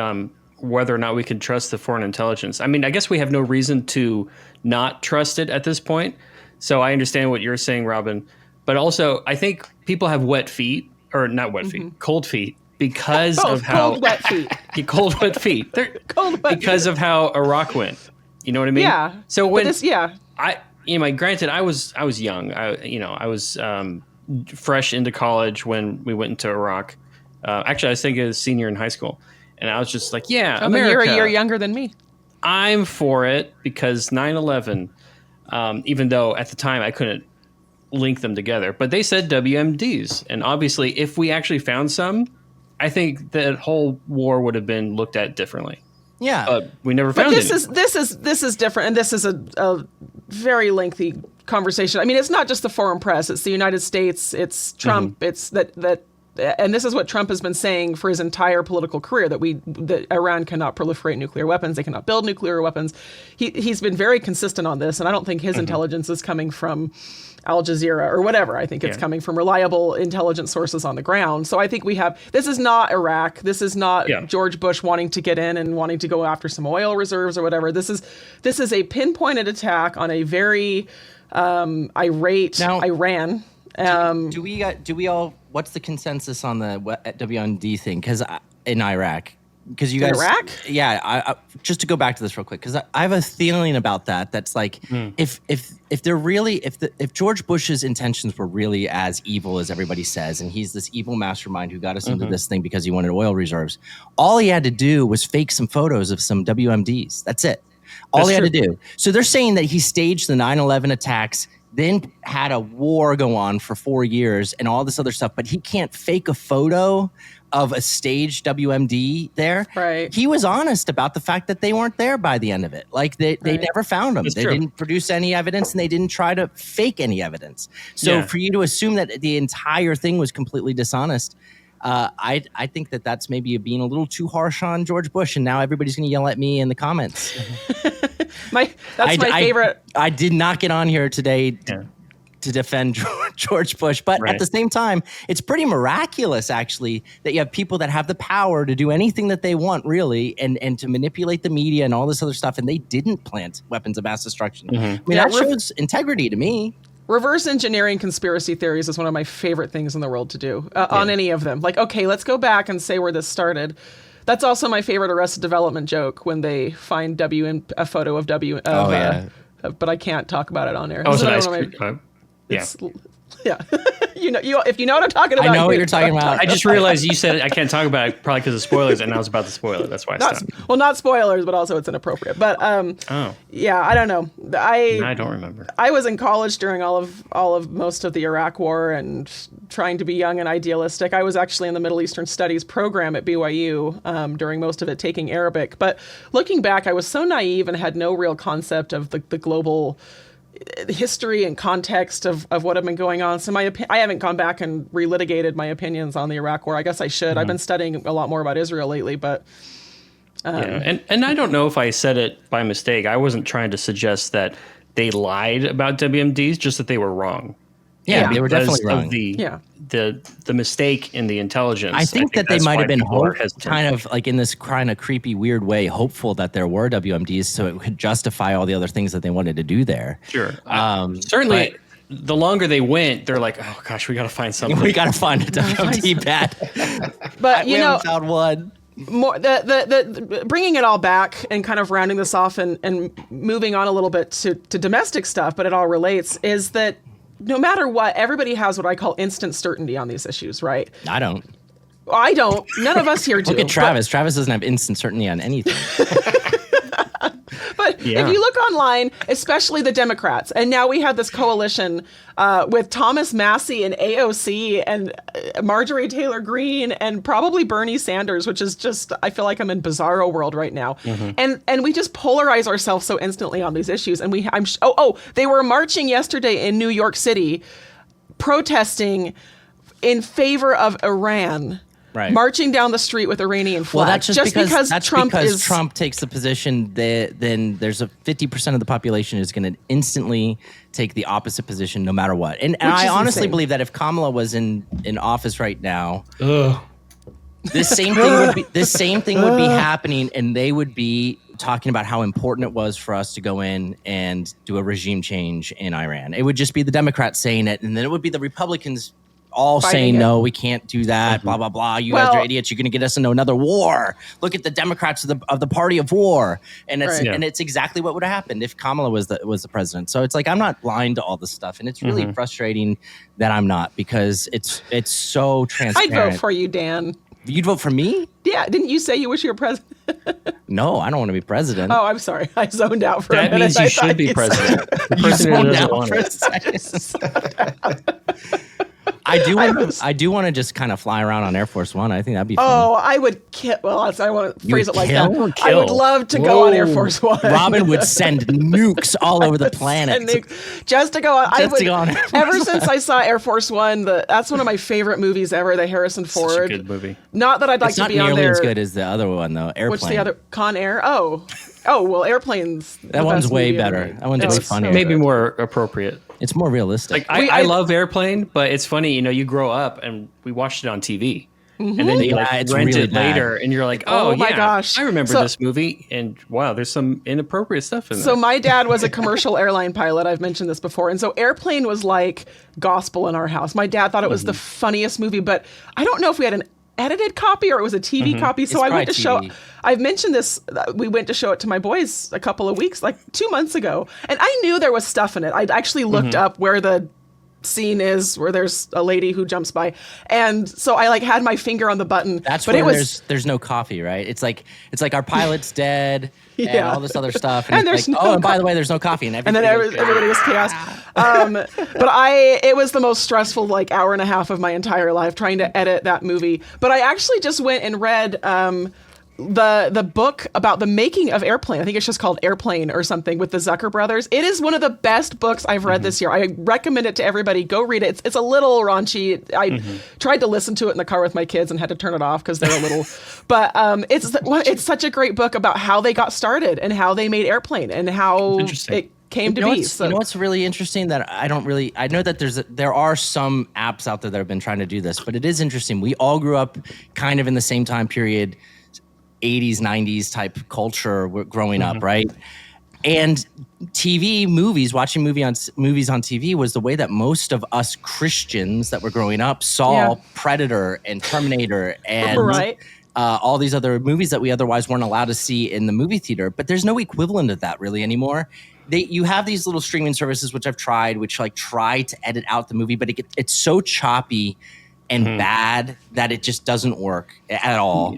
whether or not we can trust the foreign intelligence, I mean, I guess we have no reason to not trust it at this point. So I understand what you're saying, Robin. But also, I think people have wet feet. Or not wet feet, cold feet, because of how cold wet feet. Cold wet feet. They're cold wet because of how Iraq went. You know what I mean? Yeah. So when granted, I was young. I was fresh into college when we went into Iraq. Actually, I was thinking as a senior in high school, and I was just like, America. You're a year younger than me. I'm for it because 9/11. Even though at the time I couldn't link them together, but they said WMDs, and obviously if we actually found some, I think that whole war would have been looked at differently. Yeah, but we never found it. This is different, and this is a very lengthy conversation. I mean, it's not just the foreign press; it's the United States, it's Trump, it's that. And this is what Trump has been saying for his entire political career, that Iran cannot proliferate nuclear weapons, they cannot build nuclear weapons. He's been very consistent on this, and I don't think his intelligence is coming from Al Jazeera or whatever. I think it's coming from reliable intelligence sources on the ground. So I think this is not Iraq. This is not George Bush wanting to get in and wanting to go after some oil reserves or whatever. This is a pinpointed attack on a very irate Iran. Do we all? What's the consensus on the WMD thing? Because in Iraq, because you guys, Iraq, I just to go back to this real quick, because I have a feeling about that. That's like if they're really if George Bush's intentions were really as evil as everybody says, and he's this evil mastermind who got us into this thing because he wanted oil reserves, all he had to do was fake some photos of some WMDs. That's it. All he had to do. So they're saying that he staged the 9/11 attacks, then had a war go on for 4 years and all this other stuff, but he can't fake a photo of a staged WMD there. Right. He was honest about the fact that they weren't there by the end of it. Like they never found them. They didn't produce any evidence, and they didn't try to fake any evidence. So for you to assume that the entire thing was completely dishonest, I think that's maybe being a little too harsh on George Bush, and now everybody's going to yell at me in the comments. That's my favorite. I did not get on here today to defend George Bush, but at the same time, it's pretty miraculous, actually, that you have people that have the power to do anything that they want, really, and to manipulate the media and all this other stuff, and they didn't plant weapons of mass destruction. I mean, that shows integrity to me. Reverse engineering conspiracy theories is one of my favorite things in the world to do on any of them. Like, okay, let's go back and say where this started. That's also my favorite Arrested Development joke when they find a photo of W. But I can't talk about it on air. Oh, it's an ice cream. Yeah. If you know what I'm talking about. I know what you're talking about. I just realized you said I can't talk about it probably because of spoilers, and I was about to spoil it. That's why I stopped. Well, not spoilers, but also it's inappropriate. But yeah, I don't know. I don't remember. I was in college during all of most of the Iraq War and trying to be young and idealistic. I was actually in the Middle Eastern Studies program at BYU during most of it, taking Arabic. But looking back, I was so naive and had no real concept of the global history and context of what had been going on. So I haven't gone back and relitigated my opinions on the Iraq War. I guess I should. I've been studying a lot more about Israel lately, but and I don't know if I said it by mistake. I wasn't trying to suggest that they lied about WMDs, just that they were wrong. Yeah, they were definitely wrong. The mistake in the intelligence. I think that they might have been kind of like in this kind of creepy, weird way, hopeful that there were WMDs, so it could justify all the other things that they wanted to do there. Sure, certainly. The longer they went, they're like, oh gosh, we got to find something. We got to find a WMD bad. But we haven't found one. More the bringing it all back and kind of rounding this off and moving on a little bit to domestic stuff, but it all relates, is that no matter what, everybody has what I call instant certainty on these issues, right? I don't. I don't. None of us here do. Look at Travis. Travis doesn't have instant certainty on anything. But if you look online, especially the Democrats, and now we have this coalition with Thomas Massey and AOC and Marjorie Taylor Greene and probably Bernie Sanders, which is just, I feel like I'm in bizarro world right now. And we just polarize ourselves so instantly on these issues. And they were marching yesterday in New York City protesting in favor of Iran. Right. Marching down the street with Iranian flags. Well, that's just because Trump Trump takes the position that then there's a 50% of the population is going to instantly take the opposite position no matter what. And I honestly believe that if Kamala was in office right now, this same thing would be happening, and they would be talking about how important it was for us to go in and do a regime change in Iran. It would just be the Democrats saying it, and then it would be the Republicans all saying, no, we can't do that, blah, blah, blah. You guys are idiots. You're going to get us into another war. Look at the Democrats of the party of war. And it's exactly what would have happened if Kamala was the president. So it's like, I'm not blind to all this stuff. And it's really frustrating that I'm not, because it's so transparent. I'd vote for you, Dan. You'd vote for me? Yeah. Didn't you say you wish you were president? No, I don't want to be president. Oh, I'm sorry. I zoned out for a minute. That means you should be president. The president doesn't want it. I do want to just kind of fly around on Air Force One. I think that'd be fun. Oh, I would kill. Well, I want to phrase it like that. I would love to go on Air Force One. Robin would send nukes all over the planet. Just to go on. Ever since I saw Air Force One, that's one of my favorite movies ever, the Harrison Ford. Such a good movie. Not that I'd like to be on there. It's not nearly as good as the other one, though. Airplane. What's the other? Con Air? Oh, well, Airplane's that one's way better. That one's way funnier. Maybe more appropriate. It's more realistic. Like I love Airplane, but it's funny, you grow up and we watched it on TV. And then you rent it later and you're like, oh my gosh, I remember this movie, and wow, there's some inappropriate stuff in there. So my dad was a commercial airline pilot. I've mentioned this before. And so Airplane was like gospel in our house. My dad thought it was the funniest movie, but I don't know if we had an edited copy or it was a TV copy. So I went to show. I've mentioned this. We went to show it to my boys a couple of weeks, like 2 months ago, and I knew there was stuff in it. I'd actually looked up where the scene is where there's a lady who jumps by, and so I like had my finger on the button. That's but where there's no coffee, right? It's like our pilot's dead and all this other stuff, and there's like, and by the way, there's no coffee, and then everybody was chaos. But it was the most stressful like hour and a half of my entire life trying to edit that movie. But I actually just went and read the book about the making of Airplane. I think it's just called Airplane or something with the Zucker brothers. It is one of the best books I've read this year. I recommend it to everybody. Go read it. It's a little raunchy. I tried to listen to it in the car with my kids and had to turn it off because they're a little. But it's such a great book about how they got started and how they made Airplane and how it came to be. You know what's really interesting that I know that there are some apps out there that have been trying to do this, but it is interesting. We all grew up kind of in the same time period. 80s, 90s type culture growing up, right? And watching movies on TV was the way that most of us Christians that were growing up saw Predator and Terminator and all these other movies that we otherwise weren't allowed to see in the movie theater. But there's no equivalent of that really anymore. You have these little streaming services, which I've tried, which like try to edit out the movie, but it's so choppy and bad that it just doesn't work at all.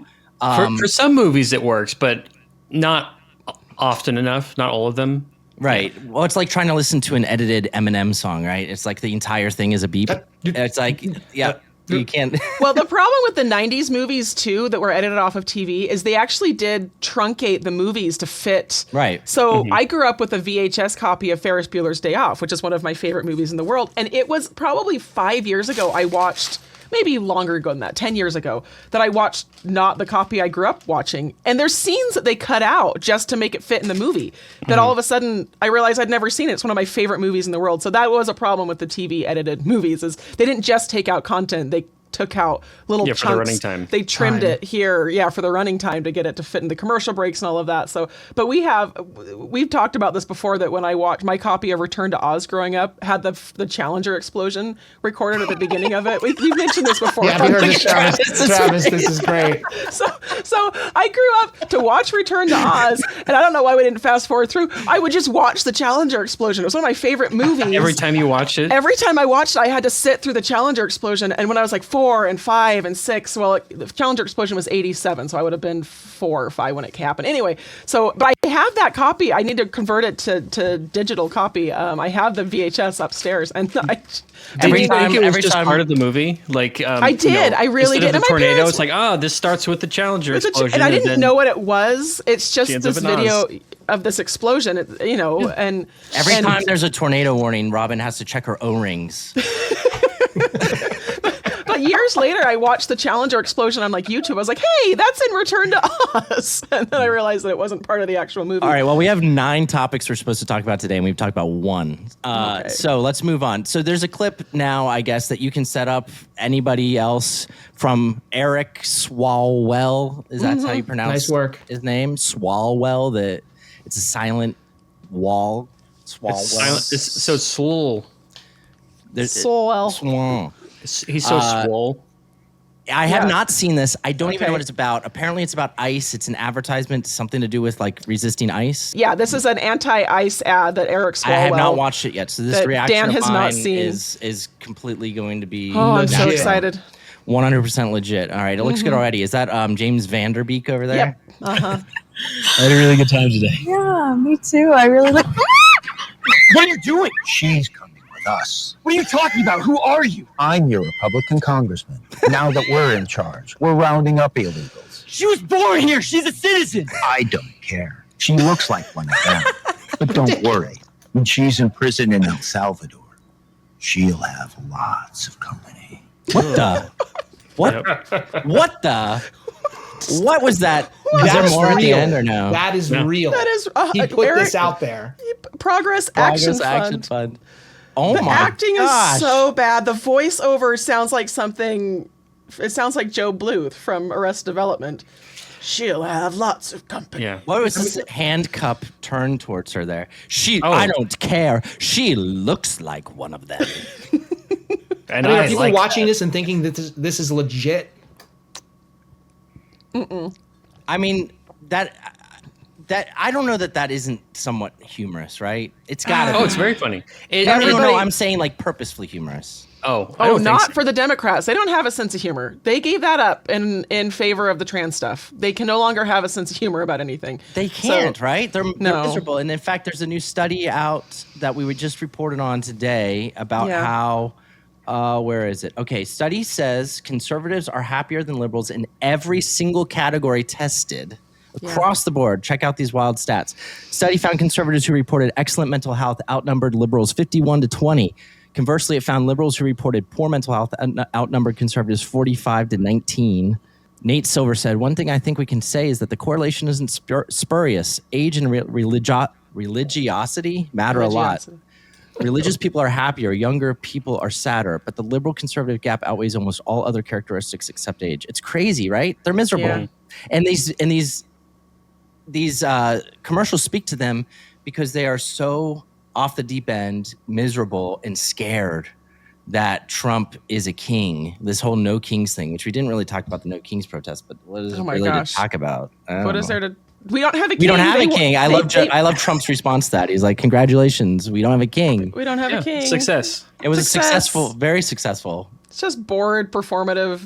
For some movies it works, but not often enough. Not all of them. Right. Well, it's like trying to listen to an edited Eminem song, right? It's like the entire thing is a beep. It's like, you can't. Well, the problem with the 90s movies, too, that were edited off of TV is they actually did truncate the movies to fit. Right. So I grew up with a VHS copy of Ferris Bueller's Day Off, which is one of my favorite movies in the world. And it was probably 5 years ago I watched, maybe longer ago than that, 10 years ago, that I watched not the copy I grew up watching. And there's scenes that they cut out just to make it fit in the movie that all of a sudden I realized I'd never seen it. It's one of my favorite movies in the world. So that was a problem with the TV edited movies is they didn't just take out content. They took out little chunks. For the running time. They trimmed it here, for the running time to get it to fit in the commercial breaks and all of that. So, but we've talked about this before that when I watched my copy of Return to Oz growing up had the Challenger explosion recorded at the beginning of it. We've mentioned this before. Yeah, we heard this, Travis. This is great. So I grew up to watch Return to Oz, and I don't know why we didn't fast forward through. I would just watch the Challenger explosion. It was one of my favorite movies. Every time you watched it? Every time I watched it, I had to sit through the Challenger explosion. And when I was like 4 and 5 and 6, the Challenger explosion was 87, so I would have been 4 or 5 when it happened. Anyway, but I have that copy. I need to convert it to digital copy. I have the VHS upstairs, and every time it was just part of the movie. Like I did, I really did. Instead of the tornado, it's like, this starts with the Challenger explosion, and I didn't know what it was. It's just this video of this explosion, and every time there's a tornado warning, Robin has to check her O-rings. But years later, I watched the Challenger explosion on YouTube. I was like, hey, that's in Return to Oz. And then I realized that it wasn't part of the actual movie. All right, well, we have 9 topics we're supposed to talk about today, and we've talked about 1. Okay. So let's move on. So there's a clip now, I guess, that you can set up anybody else from Eric Swalwell. Is that how you pronounce his name? Swalwell. It's a silent wall. Swalwell. So it's swole. Swalwell. He's so swole. I have not seen this. I don't even know what it's about. Apparently, it's about ice. It's an advertisement, something to do with like resisting ice. Yeah, this is an anti-ice ad that Eric Swalwell. I have not watched it yet, so this reaction Dan has of mine not seen. is completely going to be. Oh, I'm so excited. 100% legit. All right, it looks good already. Is that James Vanderbeek over there? Yep. I had a really good time today. Yeah, me too. I really like. What are you doing? She's coming with us. What are you talking about? Who are you? I'm your Republican congressman. Now that we're in charge, we're rounding up illegals. She was born here. She's a citizen. I don't care. She looks like one of them. But don't worry. When she's in prison in El Salvador, she'll have lots of company. What the? What the? What was that? Is there more at the end or no? That is real. That is. He put this out there. Progress Action Fund. Oh the my acting gosh. is so bad. The voiceover sounds like something. It sounds like Joe Bluth from Arrested Development. She'll have lots of company. Yeah. What was this hand cup turned towards her there? I don't care. She looks like one of them. And are people watching this and thinking that this is legit? Mm-mm. I mean, that I don't know that isn't somewhat humorous, right? It's gotta be. Oh, it's very funny. No, I'm saying like purposefully humorous. Not for the Democrats. They don't have a sense of humor. They gave that up in favor of the trans stuff. They can no longer have a sense of humor about anything. They can't, right? They're miserable. And in fact, there's a new study out that we just reported on today about how, where is it? Okay, study says conservatives are happier than liberals in every single category tested across the board. Check out these wild stats. Study found conservatives who reported excellent mental health outnumbered liberals 51-20. Conversely, it found liberals who reported poor mental health outnumbered conservatives 45-19. Nate Silver said, one thing I think we can say is that the correlation isn't spurious. Age and religiosity matter a lot. Religious people are happier, younger people are sadder, but the liberal conservative gap outweighs almost all other characteristics except age. It's crazy, right? They're miserable. Yeah. And these commercials speak to them because they are so off the deep end, miserable and scared that Trump is a king. This whole No Kings thing, which we didn't really talk about the No Kings protest, but what is to talk about? What is there to? We don't have a king. We don't have a king. I love Trump's response to that. He's like, "Congratulations, we don't have a king. We don't have a king." Success. It was very successful. It's just bored, performative,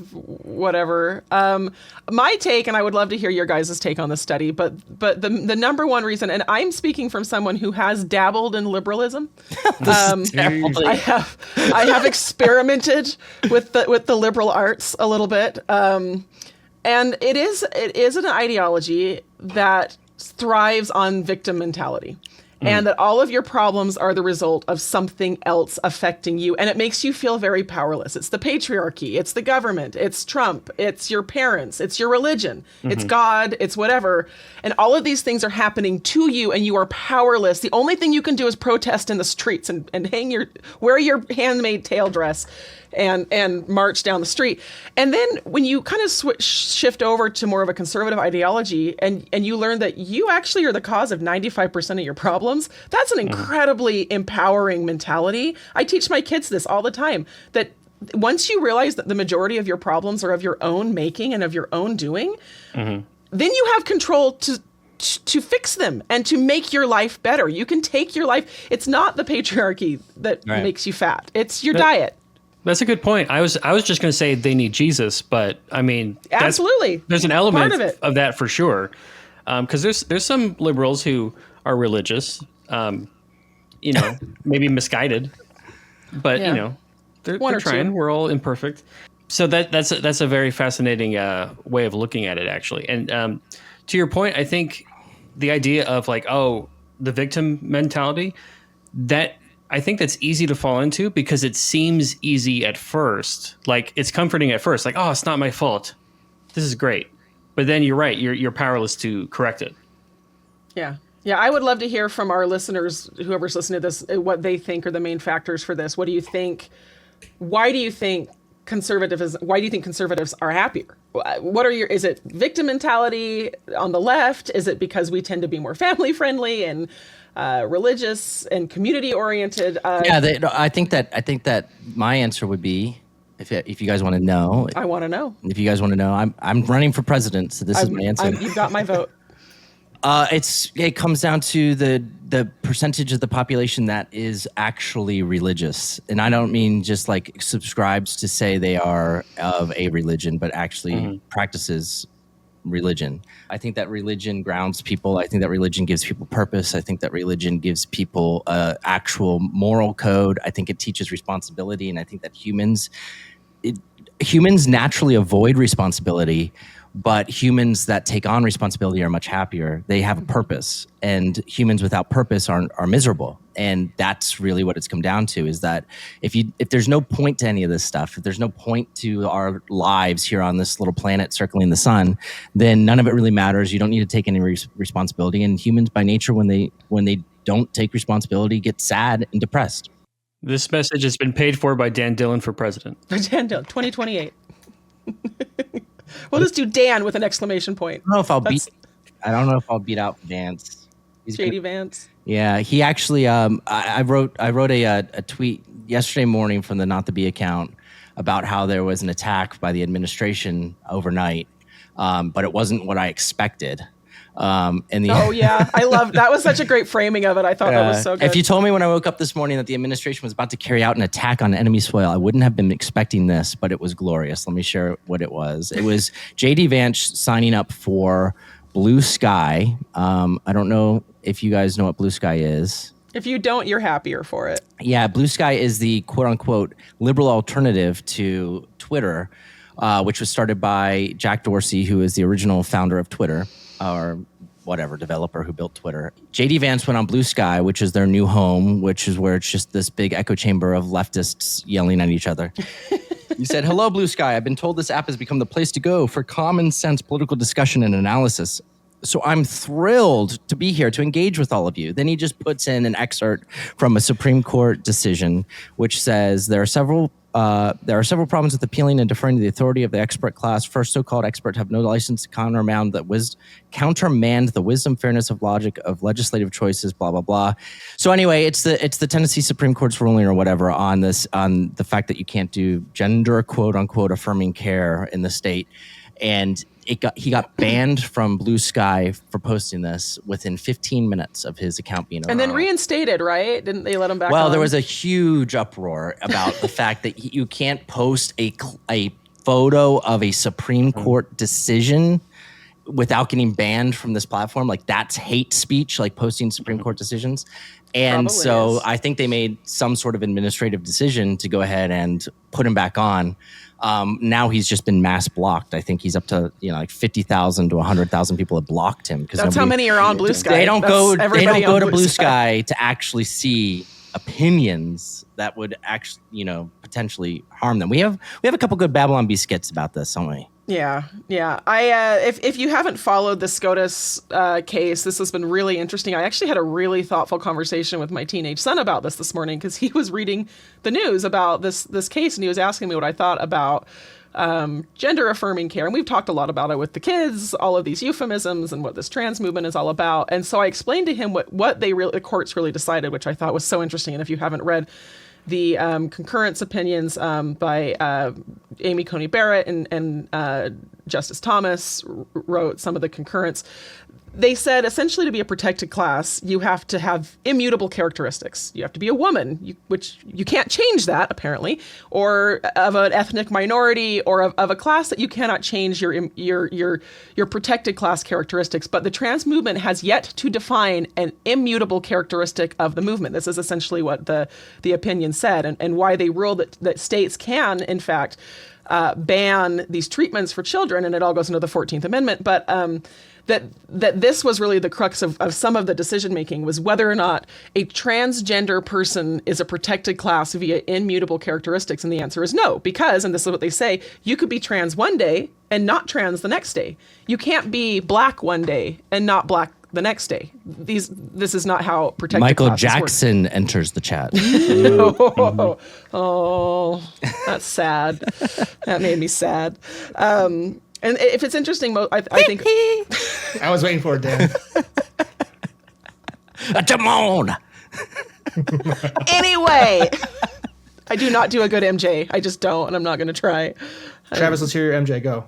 whatever. My take, and I would love to hear your guys' take on this study, but the number one reason, and I'm speaking from someone who has dabbled in liberalism. I have experimented with the liberal arts a little bit, and it is an ideology that thrives on victim mentality. And that all of your problems are the result of something else affecting you. And it makes you feel very powerless. It's the patriarchy. It's the government. It's Trump. It's your parents. It's your religion. It's God. It's whatever. And all of these things are happening to you and you are powerless. The only thing you can do is protest in the streets and wear your handmade tail dress and march down the street. And then when you kind of shift over to more of a conservative ideology and you learn that you actually are the cause of 95% of your problems, that's an incredibly empowering mentality. I teach my kids this all the time, that once you realize that the majority of your problems are of your own making and of your own doing, then you have control to fix them and to make your life better. You can take your life. It's not the patriarchy that makes you fat. It's your diet. That's a good point. I was just going to say they need Jesus, but I mean, absolutely, there's an element of that for sure. Because there's some liberals who are religious, maybe misguided, but they're trying. We're all imperfect. So that's a very fascinating way of looking at it, actually. And to your point, I think the idea of the victim mentality, that I think that's easy to fall into because it seems easy at first. Like, it's comforting at first. Like, oh, it's not my fault. This is great. But then you're right. You're powerless to correct it. Yeah. Yeah. I would love to hear from our listeners, whoever's listening to this, what they think are the main factors for this. What do you think? Why do you think conservatives are happier? Is it victim mentality on the left? Is it because we tend to be more family friendly and religious and community oriented? I think that my answer would be, if you guys want to know. I want to know. If you guys want to know, I'm running for president, so this is my answer. You've got my vote. It comes down to the percentage of the population that is actually religious, and I don't mean just like subscribes to say they are of a religion, but actually practices religion. I think that religion grounds people. I think that religion gives people purpose. I think that religion gives people actual moral code. I think it teaches responsibility, and I think that humans naturally avoid responsibility, but humans that take on responsibility are much happier. They have a purpose, and humans without purpose are miserable. And that's really what it's come down to, is that if there's no point to any of this stuff, if there's no point to our lives here on this little planet circling the sun, then none of it really matters. You don't need to take any responsibility. And humans by nature, when they don't take responsibility, get sad and depressed. This message has been paid for by Dan Dillon for president. Dan Dillon, 2028. We'll just do Dan with an exclamation point. I don't know if I'll beat out Vance. JD Vance. Yeah, he actually. I wrote a tweet yesterday morning from the Not the Bee account about how there was an attack by the administration overnight, but it wasn't what I expected. Oh yeah, I love that. Was such a great framing of it. I thought that was so good. If you told me when I woke up this morning that the administration was about to carry out an attack on enemy soil, I wouldn't have been expecting this, but it was glorious. Let me share what it was. It was J.D. Vance signing up for Bluesky. I don't know if you guys know what Bluesky is. If you don't, you're happier for it. Yeah, Bluesky is the quote-unquote liberal alternative to Twitter, which was started by Jack Dorsey, who is the original founder of Twitter, or whatever, developer who built Twitter. J.D. Vance went on Bluesky, which is their new home, which is where it's just this big echo chamber of leftists yelling at each other. He said, "Hello, Bluesky. I've been told this app has become the place to go for common sense political discussion and analysis. So I'm thrilled to be here to engage with all of you." Then he just puts in an excerpt from a Supreme Court decision, which says there are several problems with appealing and deferring to the authority of the expert class. First, so-called experts have no license to countermand the wisdom, fairness of logic of legislative choices, blah, blah, blah. So anyway, it's the Tennessee Supreme Court's ruling or whatever on the fact that you can't do gender, quote unquote, affirming care in the state. And he got banned from Bluesky for posting this within 15 minutes of his account being and then reinstated, right? Didn't they let him back? Well, there was a huge uproar about the fact that you can't post a photo of a Supreme Court decision without getting banned from this platform. Like, that's hate speech, like posting Supreme Court decisions. And Probably so is. I think they made some sort of administrative decision to go ahead and put him back on. Now he's just been mass blocked. I think he's up to like 50,000 to 100,000 people have blocked him. That's how many are on Bluesky. They don't go to Blue Sky to actually see opinions that would actually, potentially harm them. We have a couple good Babylon Bee skits about this, don't we? Yeah. If you haven't followed the SCOTUS case, this has been really interesting. I actually had a really thoughtful conversation with my teenage son about this morning because he was reading the news about this case and he was asking me what I thought about gender affirming care. And we've talked a lot about it with the kids, all of these euphemisms and what this trans movement is all about. And so I explained to him what the courts really decided, which I thought was so interesting. And if you haven't read the concurrence opinions by Amy Coney Barrett and Justice Thomas wrote some of the concurrence. They said essentially to be a protected class, you have to have immutable characteristics. You have to be a woman, which you can't change that apparently, or of an ethnic minority, or of a class that you cannot change your protected class characteristics. But the trans movement has yet to define an immutable characteristic of the movement. This is essentially what the opinion said, and why they ruled that states can, in fact, ban these treatments for children, and it all goes into the 14th Amendment. But that this was really the crux of some of the decision making, was whether or not a transgender person is a protected class via immutable characteristics. And the answer is no, because, and this is what they say, you could be trans one day and not trans the next day. You can't be black one day and not black the next day. This is not how protected Michael classes Jackson enters the chat. Oh, that's sad. That made me sad. And if it's interesting, I think I was waiting for it, Dan. Damon! Anyway, I do not do a good MJ. I just don't, and I'm not going to try. Travis, let's hear your MJ. Go.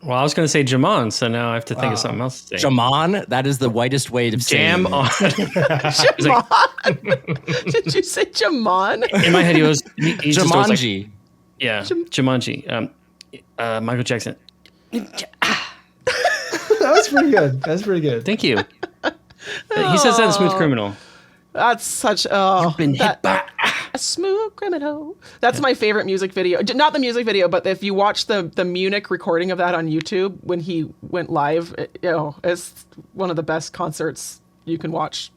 Well, I was going to say Jamon, so now I have to think of something else to say. Jamon? That is the whitest way to say Jam on. Jamon? Did you say Jamon? In my head, he's just always like, Jumanji. yeah, Jumanji. Michael Jackson. That was pretty good. That's pretty good. Thank you. He says that in Smooth Criminal. That's such hit by a smooth criminal. That's my favorite music video. Not the music video, but if you watch the Munich recording of that on YouTube when he went live, it's one of the best concerts you can watch.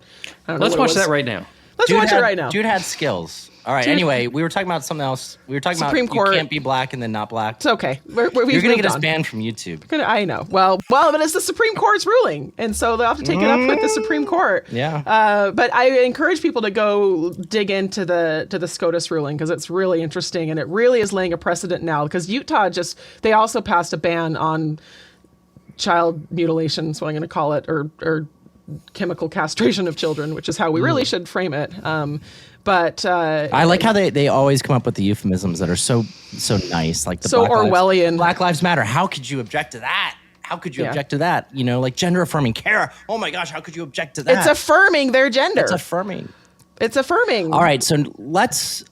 Let's watch that right now. Let's watch it right now. Dude had skills. All right. Anyway, we were talking about something else. We were talking Supreme about Court. You can't be black and then not black. It's okay. You're going to get us banned from YouTube. I know. Well, but it's the Supreme Court's ruling, and so they'll have to take it up with the Supreme Court. Yeah. But I encourage people to go dig into the SCOTUS ruling, because it's really interesting, and it really is laying a precedent now. Because Utah they also passed a ban on child mutilation, is what I'm going to call it, or chemical castration of children, which is how we really should frame it. But I like how they always come up with the euphemisms that are so nice, like the so Black Orwellian. Black Lives Matter. How could you object to that? how could you object to that? You know, like gender affirming care. Oh my gosh, how could you object to that? It's affirming their gender. It's affirming. It's affirming. All right, so let's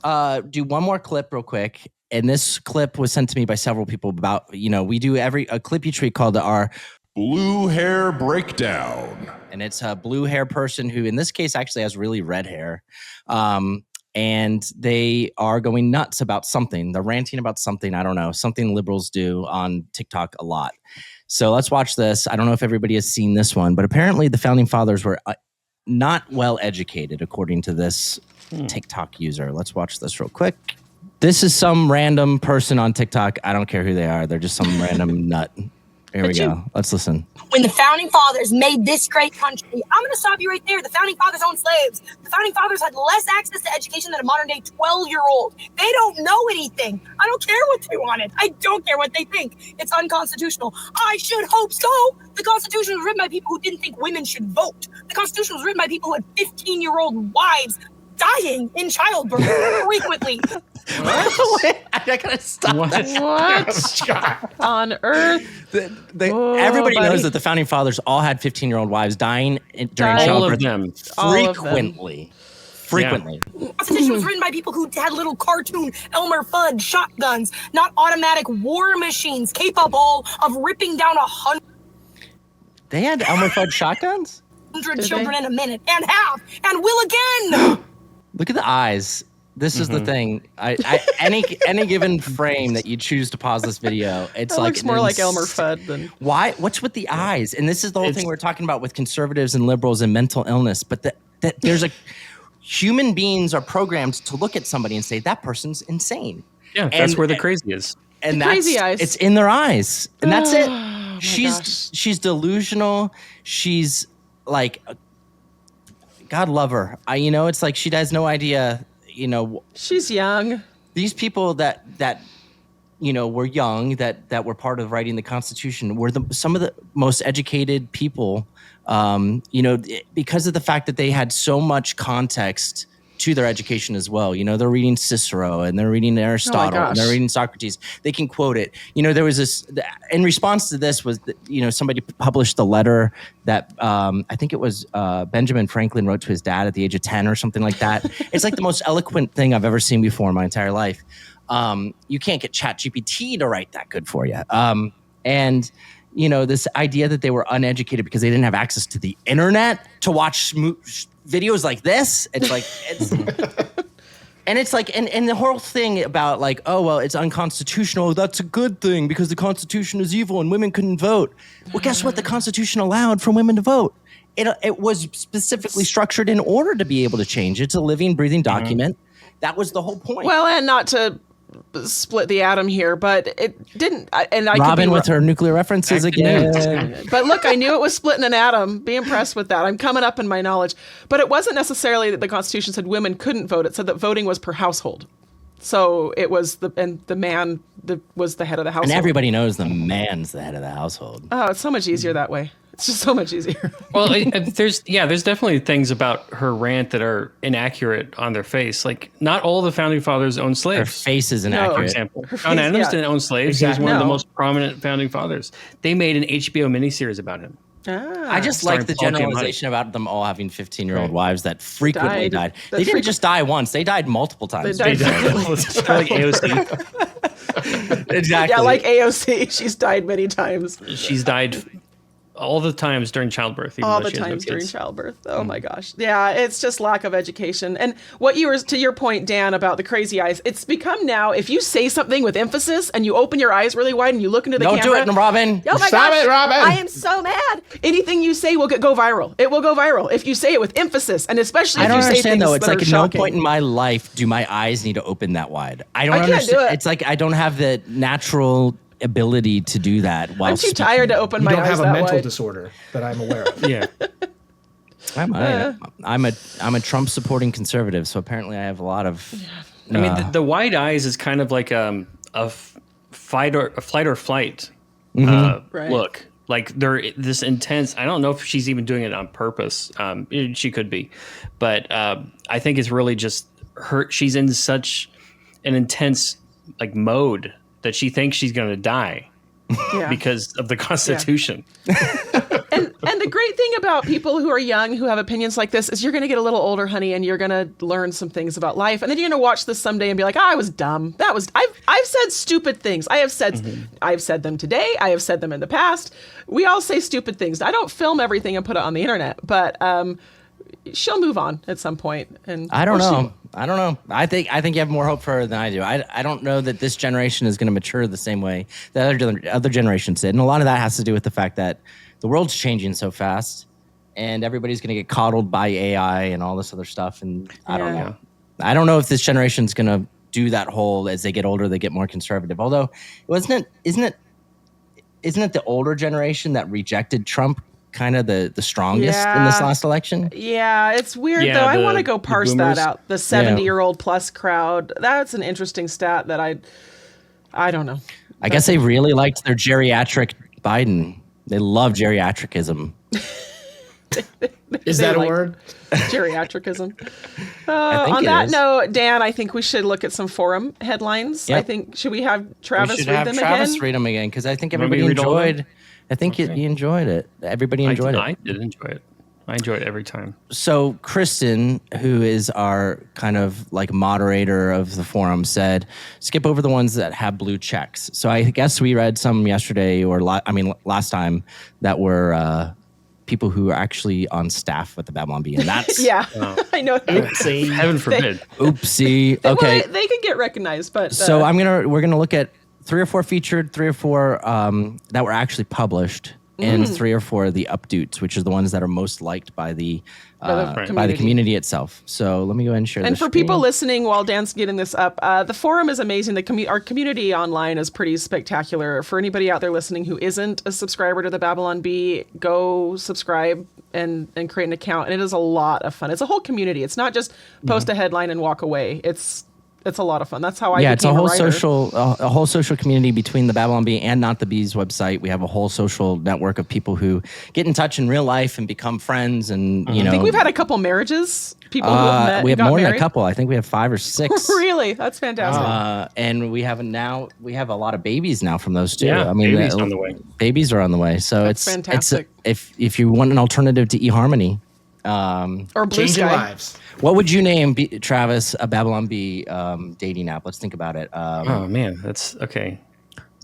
do one more clip real quick. And this clip was sent to me by several people about, you know, we do a clip each week called our Blue Hair Breakdown. And it's a blue hair person who, in this case, actually has really red hair. And they are going nuts about something. They're ranting about something. I don't know, something liberals do on TikTok a lot. So let's watch this. I don't know if everybody has seen this one, but apparently the founding fathers were not well educated, according to this TikTok user. Let's watch this real quick. This is some random person on TikTok. I don't care who they are. They're just some random nut. Here we go. Let's listen. When the founding fathers made this great country, I'm going to stop you right there. The founding fathers owned slaves. The founding fathers had less access to education than a modern day 12-year-old. They don't know anything. I don't care what they wanted. I don't care what they think. It's unconstitutional. I should hope so. The Constitution was written by people who didn't think women should vote. The Constitution was written by people who had 15-year-old wives dying in childbirth frequently. Wait, I gotta stop. What on earth? Everybody knows that the founding fathers all had 15-year-old wives dying during childbirth. All of them. Frequently. The Constitution was written by people who had little cartoon Elmer Fudd shotguns, not automatic war machines capable of ripping down 100. They had Elmer Fudd shotguns? 100 children in a minute, and have, and will again. Look at the eyes. This is the thing. Any given frame that you choose to pause this video, it's that like looks more like Elmer Fudd than why. What's with the eyes? And this is the whole thing we're talking about with conservatives and liberals and mental illness. But that there's a human beings are programmed to look at somebody and say that person's insane. Yeah, that's where the crazy is. And that's crazy eyes. It's in their eyes, and that's it. Oh, She's delusional. She's like, God love her. It's like she has no idea. She's young. These people that were young, that were part of writing the Constitution, were some of the most educated people. Because of the fact that they had so much context to their education as well. They're reading Cicero and they're reading Aristotle and they're reading Socrates. They can quote it. There was this, in response to this was, somebody published the letter that I think it was Benjamin Franklin wrote to his dad at the age of 10 or something like that. It's like the most eloquent thing I've ever seen before in my entire life. You can't get ChatGPT to write that good for you. And this idea that they were uneducated because they didn't have access to the internet to watch videos like this. And the whole thing about like, oh, well, it's unconstitutional. That's a good thing because the Constitution is evil and women couldn't vote. Well, guess what? The Constitution allowed for women to vote. It was specifically structured in order to be able to change. It's a living, breathing document. That was the whole point. Well, and not to split the atom here, but it didn't. And I Robin with her nuclear references again. But look, I knew it was splitting an atom. Be impressed with that. I'm coming up in my knowledge. But it wasn't necessarily that the Constitution said women couldn't vote. It said that voting was per household. So it was the man was the head of the household. And everybody knows the man's the head of the household. Oh, it's so much easier that way. It's just so much easier. Well, there's definitely things about her rant that are inaccurate on their face. Like, not all the founding fathers owned slaves. Her face is inaccurate. For example, John Adams didn't own slaves. Exactly. He was one of the most prominent founding fathers. They made an HBO miniseries about him. I just like the generalization about them all having 15-year-old wives that frequently died. They didn't just die once; they died multiple times. They died like AOC. Exactly. Yeah, like AOC. She's died many times. She's died all the times during childbirth. All the times during childbirth. Oh my gosh. Yeah, it's just lack of education. And what you were, to your point, Dan, about the crazy eyes, it's become now, if you say something with emphasis and you open your eyes really wide and you look into the camera. Don't do it, Robin. Oh my Stop gosh, it, Robin. I am so mad. Anything you say will go viral. It will go viral if you say it with emphasis, and especially if you say things that are shocking. It's like no point in my life do my eyes need to open that wide. I don't understand. Can't do it. It's like I don't have the natural ability to do that. I'm too tired to open my eyes that wide. You don't have a mental disorder that I'm aware of. Yeah. I'm a Trump supporting conservative, so apparently I have a lot of. I mean, the wide eyes is kind of like a flight or flight look. Like they're this intense. I don't know if she's even doing it on purpose. She could be, but I think it's really just her. She's in such an intense like mode that she thinks she's going to die. because of the Constitution. And the great thing about people who are young who have opinions like this is you're going to get a little older, honey, and you're going to learn some things about life, and then you're going to watch this someday and be like, I was dumb. I've said stupid things. I've said them today. I have said them in the past. We all say stupid things. I don't film everything and put it on the internet, but she'll move on at some point. And I don't know. I think you have more hope for her than I do. I don't know that this generation is going to mature the same way that other generations did, and a lot of that has to do with the fact that the world's changing so fast, and everybody's going to get coddled by AI and all this other stuff. And I don't know. I don't know if this generation's going to do that whole, as they get older, they get more conservative. Although, isn't it the older generation that rejected Trump kind of the strongest in this last election? Yeah, it's weird though. I want to go parse that out. The 70-year-old plus crowd. That's an interesting stat that I don't know. I guess they really liked their geriatric Biden. They love geriatricism. Is that a word? Geriatricism. On that note, Dan, I think we should look at some forum headlines. Yep. I think should we have Travis read them Travis again? read them again because I think everybody enjoyed. I think you enjoyed it. Everybody enjoyed it. I did enjoy it. I enjoy it every time. So Kristen, who is our kind of like moderator of the forum, said, skip over the ones that have blue checks. So I guess we read some yesterday last time that were people who are actually on staff with the Babylon Bee. And that's... I know. Oopsie. Heaven forbid. Oopsie. Okay. Well, they could get recognized, but... So we're going to look at 3 or 4 featured, 3 or 4 that were actually published, and 3 or 4 of the updates, which are the ones that are most liked by the community itself. So let me go ahead and share this. And for people listening while Dan's getting this up, the forum is amazing. Our community online is pretty spectacular. For anybody out there listening who isn't a subscriber to the Babylon Bee, go subscribe and create an account. And it is a lot of fun. It's a whole community. It's not just post a headline and walk away. It's a lot of fun. That's how I became it's a whole a whole social community between the Babylon Bee and Not the Bee's website. We have a whole social network of people who get in touch in real life and become friends. And I think we've had a couple marriages. People who have met. We have got more married. than a couple. I think we have 5 or 6. Really, that's fantastic. And we have a lot of babies now from those too. Yeah, babies on the way. Babies are on the way. So that's fantastic. If you want an alternative to eHarmony, or Changing Bluesky. lives. what would you name Travis a Babylon Bee dating app? Let's think about it. Oh man, that's okay.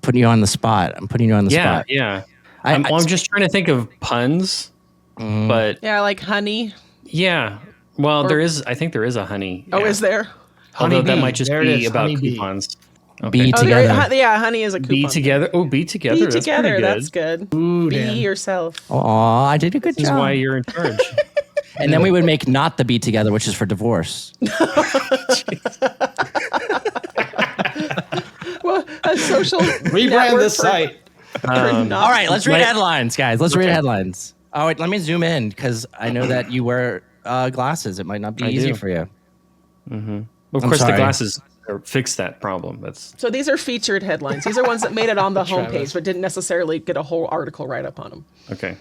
Putting you on the spot. I'm putting you on the spot. Yeah. I'm just trying to think of puns, but like honey. Yeah. Well, I think there is a honey. Oh, is there? Although Honeybee. that might just There it be is, about honeybee. coupons. Be together. Honey is a coupon. Be together. Oh, be together. Be That's together. pretty good. That's good. Ooh, Be Dan. yourself. Aw, I did a good This is job. why you're in charge. And then we would make Not the Be Together, which is for divorce. Well, a social Rebrand network this for- site. All right, let's read headlines, guys. Let's read headlines. Oh, wait, let me zoom in because I know that you wear glasses. It might not be easy for you. Of course, the glasses fix that problem. So these are featured headlines. These are ones that made it on the homepage, but didn't necessarily get a whole article right up on them. Okay.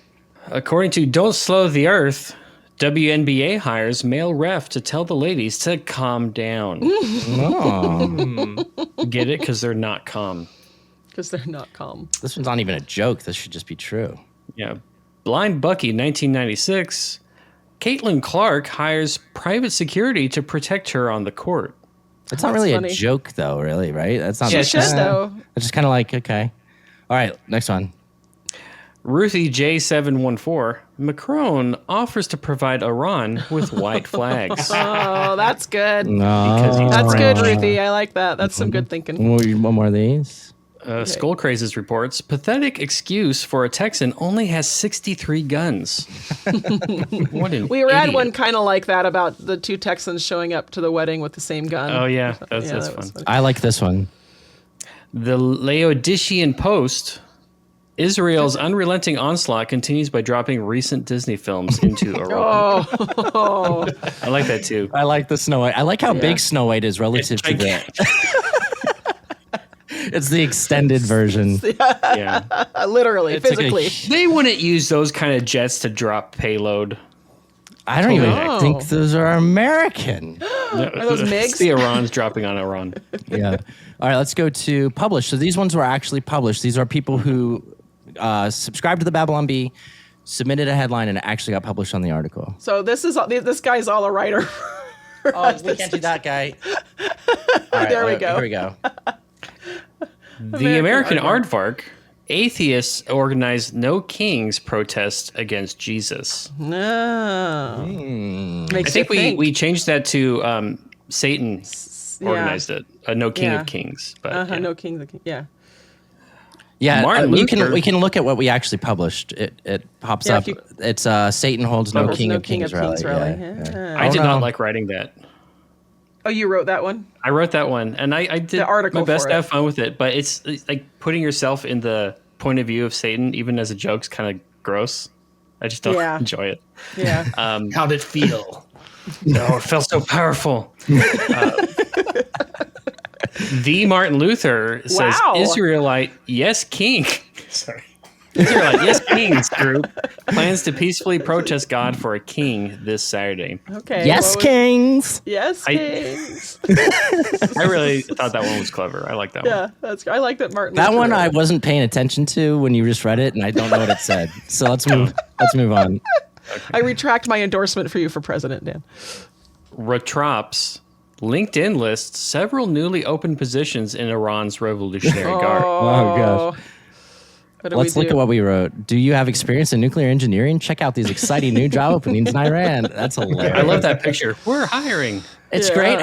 According to Don't Slow the Earth, WNBA hires male ref to tell the ladies to calm down. Get it? Because they're not calm. Because they're not calm. This one's not even a joke. This should just be true. Yeah. Blind Bucky, 1996. Caitlin Clark hires private security to protect her on the court. It's not really funny. a joke, though, really, right? That's not. She should, though. It's just kind of like, okay. All right, next one. Ruthie J714. Macron offers to provide Iran with white flags. Oh, that's good. No. That's good, Ruthie. I like that. That's some good thinking. One more of these. Skull Crazes reports, pathetic excuse for a Texan only has 63 guns. What an We read idiot. one kind of like that about the 2 Texans showing up to the wedding with the same gun. Oh, yeah. That's that fun. was funny. I like this one. The Laodicean Post. Israel's unrelenting onslaught continues by dropping recent Disney films into Iran. Oh. I like that too. I like the Snow White. I like how big Snow White is relative to the... It's the extended version. Yeah. Literally, It's like a physically. They wouldn't use those kind of jets to drop payload. I don't even think those are American. Are those MiGs? The Iran's dropping on Iran. Yeah. All right, let's go to published. So these ones were actually published. These are people who subscribed to the Babylon Bee, submitted a headline, and it actually got published on the article. So this guy's all a writer. Oh, we can't do that guy. All right, there we go. Here we go. The American Aardvark, atheists organized No Kings protest against Jesus. No. I think we changed that to Satan organized it. No King of Kings. But No King of Kings. Yeah. Yeah, we can look at what we actually published. It pops up. It's Satan holds no King of Kings rally. Yeah. I did not like writing that. Oh, you wrote that one? I wrote that one, and I did the article my best for to have fun with it. But it's like putting yourself in the point of view of Satan, even as a joke's kind of gross. I just don't enjoy it. Yeah. How'd it feel? No, it felt so powerful. The Martin Luther says, Israelite, yes, king. Sorry. Israelite, yes, kings group plans to peacefully protest God for a king this Saturday. Okay. Yes, kings. Yes, kings. I really thought that one was clever. I like that one. Yeah, I like that Martin. That one I wasn't paying attention to when you just read it, and I don't know what it said. So let's move on. Okay. I retract my endorsement for you for president, Dan. Retrops. LinkedIn lists several newly open positions in Iran's Revolutionary Guard. Oh gosh. Let's look at what we wrote. Do you have experience in nuclear engineering? Check out these exciting new job openings in Iran. That's hilarious. I love that picture. We're hiring. It's great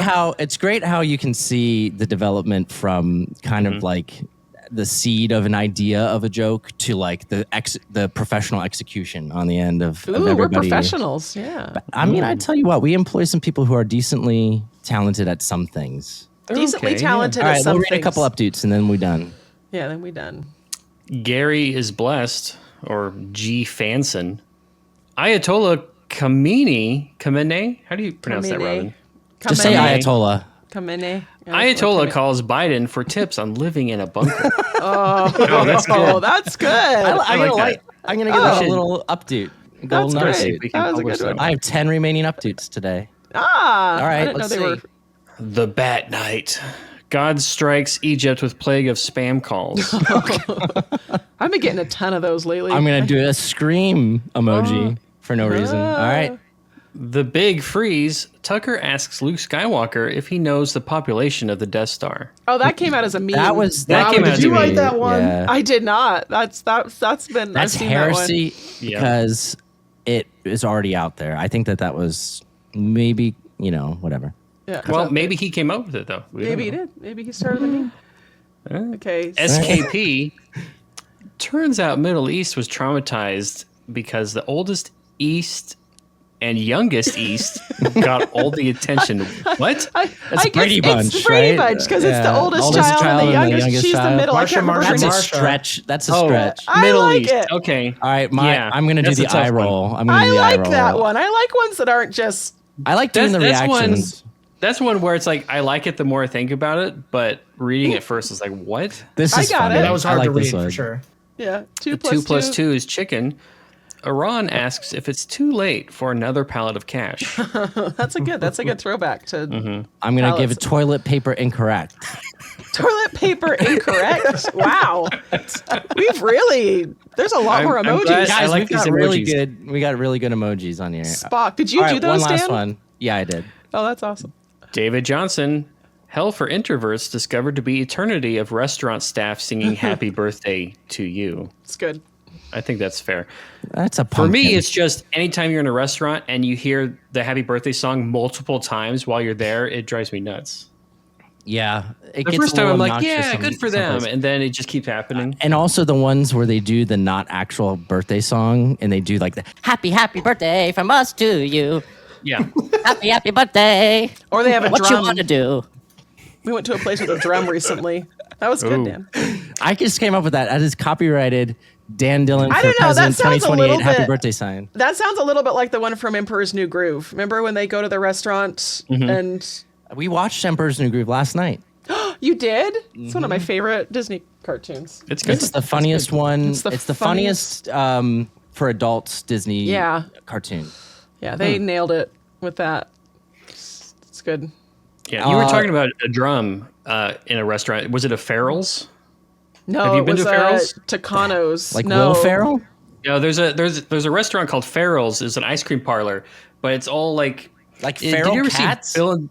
how you can see the development from kind of like the seed of an idea of a joke to like the professional execution on the end of everybody. We're professionals. Yeah. But, I mean, I tell you what, we employ some people who are decently talented at some things. Decently talented at some things. All right, we'll read things. a couple updates and then we're done. Yeah, then we're done. Gary is blessed, or G. Fanson. Ayatollah Khamenei. How do you pronounce that, Robin? Just say Ayatollah. Khamenei. Ayatollah calls Biden for tips on living in a bunker. That's good. That's good. I'm going to give that a little update. That's great. That was a good one. I have 10 remaining updates today. All right, let's see. The Bat Night. God strikes Egypt with plague of spam calls. I've been getting a ton of those lately. I'm going to do a scream emoji for no reason. All right. The Big Freeze. Tucker asks Luke Skywalker if he knows the population of the Death Star. Oh, that came out as a meme. That came out Did you write that one? Yeah. I did not. That's heresy because it is already out there. I think that was maybe, whatever. Yeah. Well, maybe he came up with it, though. Maybe he did. Maybe he started the meme. Okay. SKP. Turns out Middle East was traumatized because the oldest East and youngest East got all the attention. What? That's Brady Bunch, it's Brady right? Bunch because it's the oldest child and the youngest. She's the middle. That's a stretch. That's a stretch. Middle like East. It. Okay. All right. I'm going to do the eye roll. I like that one. I like ones that aren't just. I like doing the reactions. That's one where it's like, I like it the more I think about it, but reading it first is like, what? This is funny. That was hard to read for sure. Yeah. 2 plus 2 is chicken. Iran asks if it's too late for another pallet of cash. That's a good throwback to. I'm going to give it toilet paper incorrect. Toilet paper incorrect? Wow. There's a lot more emojis. Guys, I like these emojis. We got really good emojis on here. Spock, did you do those, one last Dan? one. Yeah, I did. Oh, that's awesome. David Johnson, hell for introverts discovered to be eternity of restaurant staff singing happy birthday to you. It's good. I think that's fair. That's a pumpkin. For me, it's just anytime you're in a restaurant and you hear the happy birthday song multiple times while you're there, it drives me nuts. Yeah. The first time I'm like, yeah, good for them. And then it just keeps happening. And also the ones where they do the not actual birthday song and they do like the happy, happy birthday from us to you. Yeah. Happy, happy birthday. Or they have a what drum. What you want to do? We went to a place with a drum recently. That was good, Dan. I just came up with that. That is copyrighted Dan Dillon I for don't know, President that sounds 2028 happy birthday sign. That sounds a little bit like the one from Emperor's New Groove. Remember when they go to the restaurant and... We watched Emperor's New Groove last night. You did? It's one of my favorite Disney cartoons. It's good. It's the funniest one. It's the funniest for adults Disney cartoon. Yeah, they nailed it with that. It's good. Yeah, you were talking about a drum in a restaurant. Was it a Farrell's? No, Have you it been was to Farrell's? Tucano's. Like no. Will Ferrell? No, there's a restaurant called Farrell's. It's an ice cream parlor, but it's all like feral did you ever cats? See Bill and,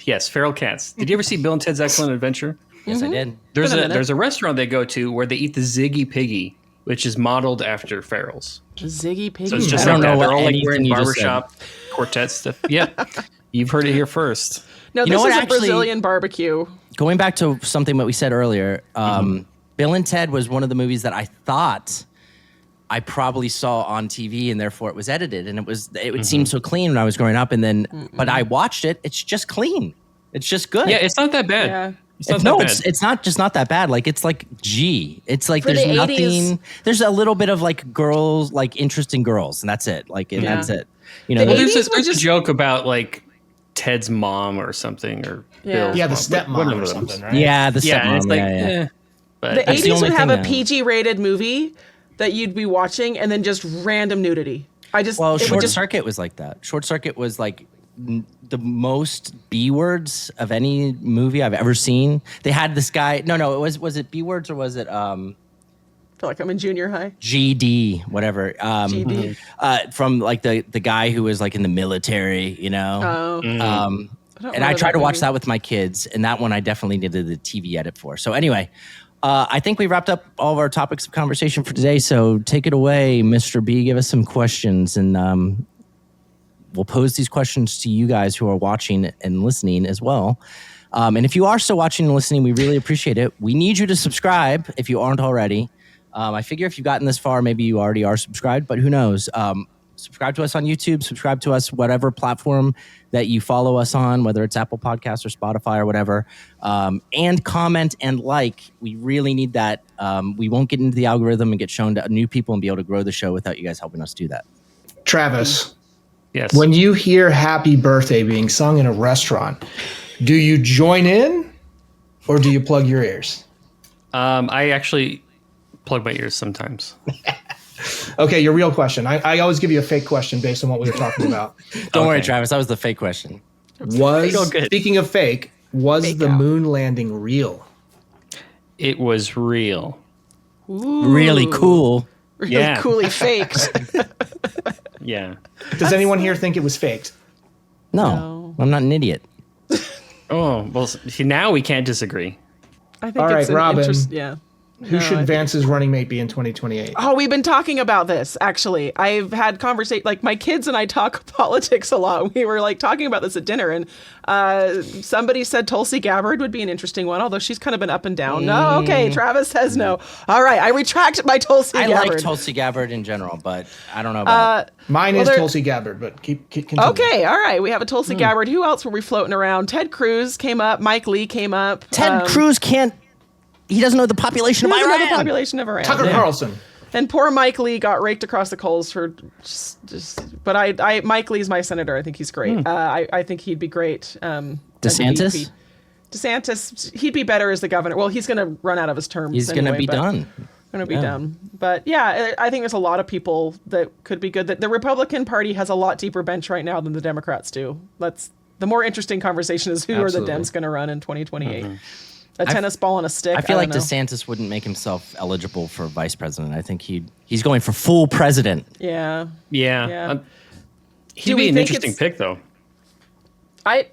yes, feral cats. Did you ever see Bill and Ted's Excellent Adventure? Yes, I did. There's a restaurant they go to where they eat the Ziggy Piggy, which is modeled after Farrell's. Ziggy Piggy. So it's just I like don't know that. They're what all like anything wearing you just said. barbershop quartet stuff. Yep. You've heard it here first. No, You this know is what, a actually- Brazilian barbecue. Going back to something that we said earlier, Bill and Ted was one of the movies that I thought I probably saw on TV, and therefore it was edited, and it seemed so clean when I was growing up, and then but I watched it. It's just clean. It's just good. Yeah, it's not that bad. Yeah. It's not that bad. it's not just not that bad. Like it's like it's like For there's the 80s. nothing. There's a little bit of like girls, like interest in girls, and that's it. Like and Yeah. that's it. You know, The Well, 80s there's were a joke about like Ted's mom or something, or Yeah. Bill's Yeah, the mom, stepmom whatever or it is. something, right? yeah, the Yeah, and it's stepmom, like, yeah. But The That's the 80s only would have thing a that- PG-rated movie that you'd be watching, and then just random nudity. Well, it would Short just Circuit was like that. Short Circuit was like the most B words of any movie I've ever seen. They had this guy. No, was it B words or was it feel like I'm in junior high. GD, whatever. GD. From like the guy who was like in the military, you know. Oh. And I remember tried to watch movie. that with my kids, and that one I definitely needed the TV edit for. So anyway, I think we wrapped up all of our topics of conversation for today. So take it away, Mr. B. Give us some questions, and we'll pose these questions to you guys who are watching and listening as well. And if you are still watching and listening, we really appreciate it. We need you to subscribe if you aren't already. I figure if you've gotten this far, maybe you already are subscribed, but who knows? Subscribe to us on YouTube, subscribe to us, whatever platform that you follow us on, whether it's Apple Podcasts or Spotify or whatever, and comment and like. We really need that. We won't get into the algorithm and get shown to new people and be able to grow the show without you guys helping us do that. Travis, yes. when you hear Happy Birthday being sung in a restaurant, do you join in or do you plug your ears? I actually plug my ears sometimes. Okay, your real question. I always give you a fake question based on what we were talking about. Don't worry, Travis. That was the fake question. Speaking of fake, was Fake the out. moon landing real? It was real. Really cool. Really Yeah. coolly faked. Yeah. Does anyone here think it was faked? No, I'm not an idiot. Oh, well, see, now we can't disagree. I think All it's right, Robin. yeah. Who should Vance's running mate be in 2028? Oh, we've been talking about this, actually. I've had conversation, like my kids and I talk politics a lot. We were like talking about this at dinner, and somebody said Tulsi Gabbard would be an interesting one, although she's kind of been up and down. No, okay, Travis says no. All right, I retract my Tulsi I Gabbard. like Tulsi Gabbard in general, but I don't know about Mine is there- Tulsi Gabbard, but keep continue. Okay, all right. We have a Tulsi Gabbard. Who else were we floating around? Ted Cruz came up. Mike Lee came up. Ted Cruz can't. He doesn't know the population of He doesn't know Iran. the population of Iran. Tucker Carlson. And poor Mike Lee got raked across the coals for just but I Mike Lee's my senator. I think he's great. I think he'd be great. As a DeSantis? VP. DeSantis, he'd be better as the governor. Well, he's going to run out of his term. He's going to be done. Going to be done. But yeah, I think there's a lot of people that could be good. The Republican Party has a lot deeper bench right now than the Democrats do. The more interesting conversation is who Absolutely. are the Dems going to run in 2028. A tennis ball and a stick. I feel like don't know. DeSantis wouldn't make himself eligible for vice president. I think he's going for full president. Yeah. Yeah. Yeah. He'd Do be we an think interesting it's- pick, though. I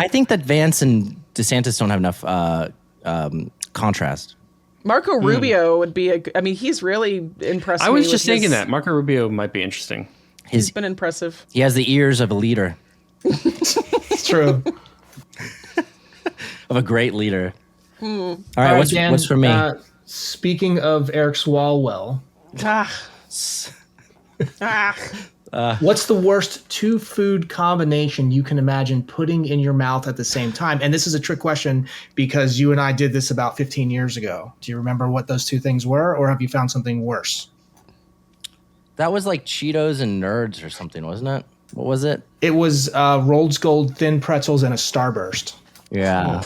think that Vance and DeSantis don't have enough contrast. Marco Rubio would be I mean, he's really impressed I me was with just thinking his- that. Marco Rubio might be interesting. He's been impressive. He has the ears of a leader, It's true. of a great leader. All right, All right, what's, Dan, what's for me? Speaking of Eric Swalwell, what's the worst two food combination you can imagine putting in your mouth at the same time? And this is a trick question because you and I did this about 15 years ago. Do you remember what those two things were, or have you found something worse? That was like Cheetos and Nerds or something, wasn't it? What was it? It was Rolled Gold thin pretzels and a Starburst. Yeah.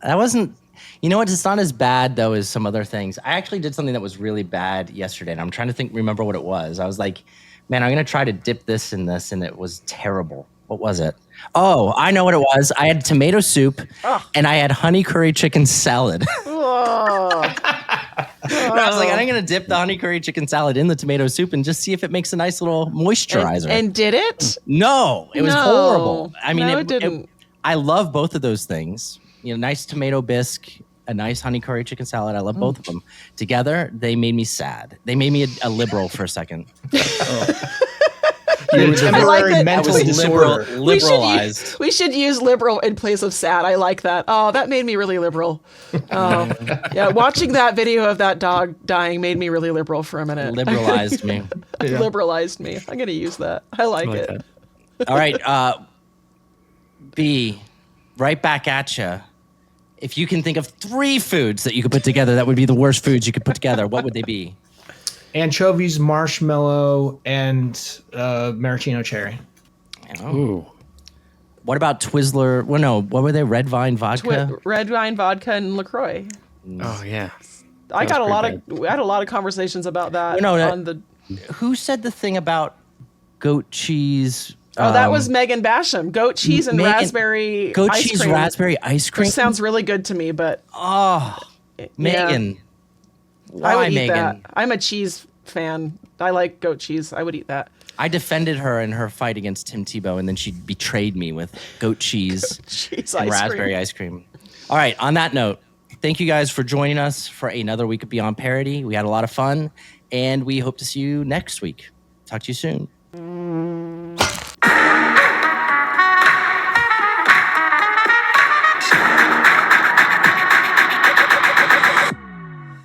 That wasn't, you know what? It's not as bad though as some other things. I actually did something that was really bad yesterday, and I'm trying to remember what it was. I was like Man, I'm going to try to dip this in this, and it was terrible. What was it? Oh, I know what it was. I had tomato soup, and I had honey curry chicken salad. I was like, I'm going to dip the honey curry chicken salad in the tomato soup and just see if it makes a nice little moisturizer. And did it? No, it was horrible. I mean, it didn't. I love both of those things. You know, nice tomato bisque, a nice honey curry chicken salad. I love both of them. Together, they made me sad. They made me a liberal for a second. You're temporary mental disorder. Liberalized. We should use liberal in place of sad. I like that. Oh, that made me really liberal. Oh, yeah. Watching that video of that dog dying made me really liberal for a minute. Liberalized me. Liberalized me. I'm going to use that. I like it. That. All right. B, right back at you. If you can think of 3 foods that you could put together that would be the worst foods you could put together, what would they be? Anchovies, marshmallow, and maraschino cherry. Ooh. What about Twizzler? Well, no. What were they? Red Vine vodka? Red wine, vodka, and LaCroix. Oh yeah. I had a lot of conversations about that. Who said the thing about goat cheese? Oh, that was Megan Basham. Goat cheese and raspberry goat ice cheese cream, raspberry ice cream. Which sounds really good to me, but Megan. Yeah. Why, I would eat Megan? that. I'm a cheese fan. I like goat cheese. I would eat that. I defended her in her fight against Tim Tebow, and then she betrayed me with goat cheese, and raspberry ice cream. All right, on that note, thank you guys for joining us for another week of Beyond Parody. We had a lot of fun, and we hope to see you next week. Talk to you soon.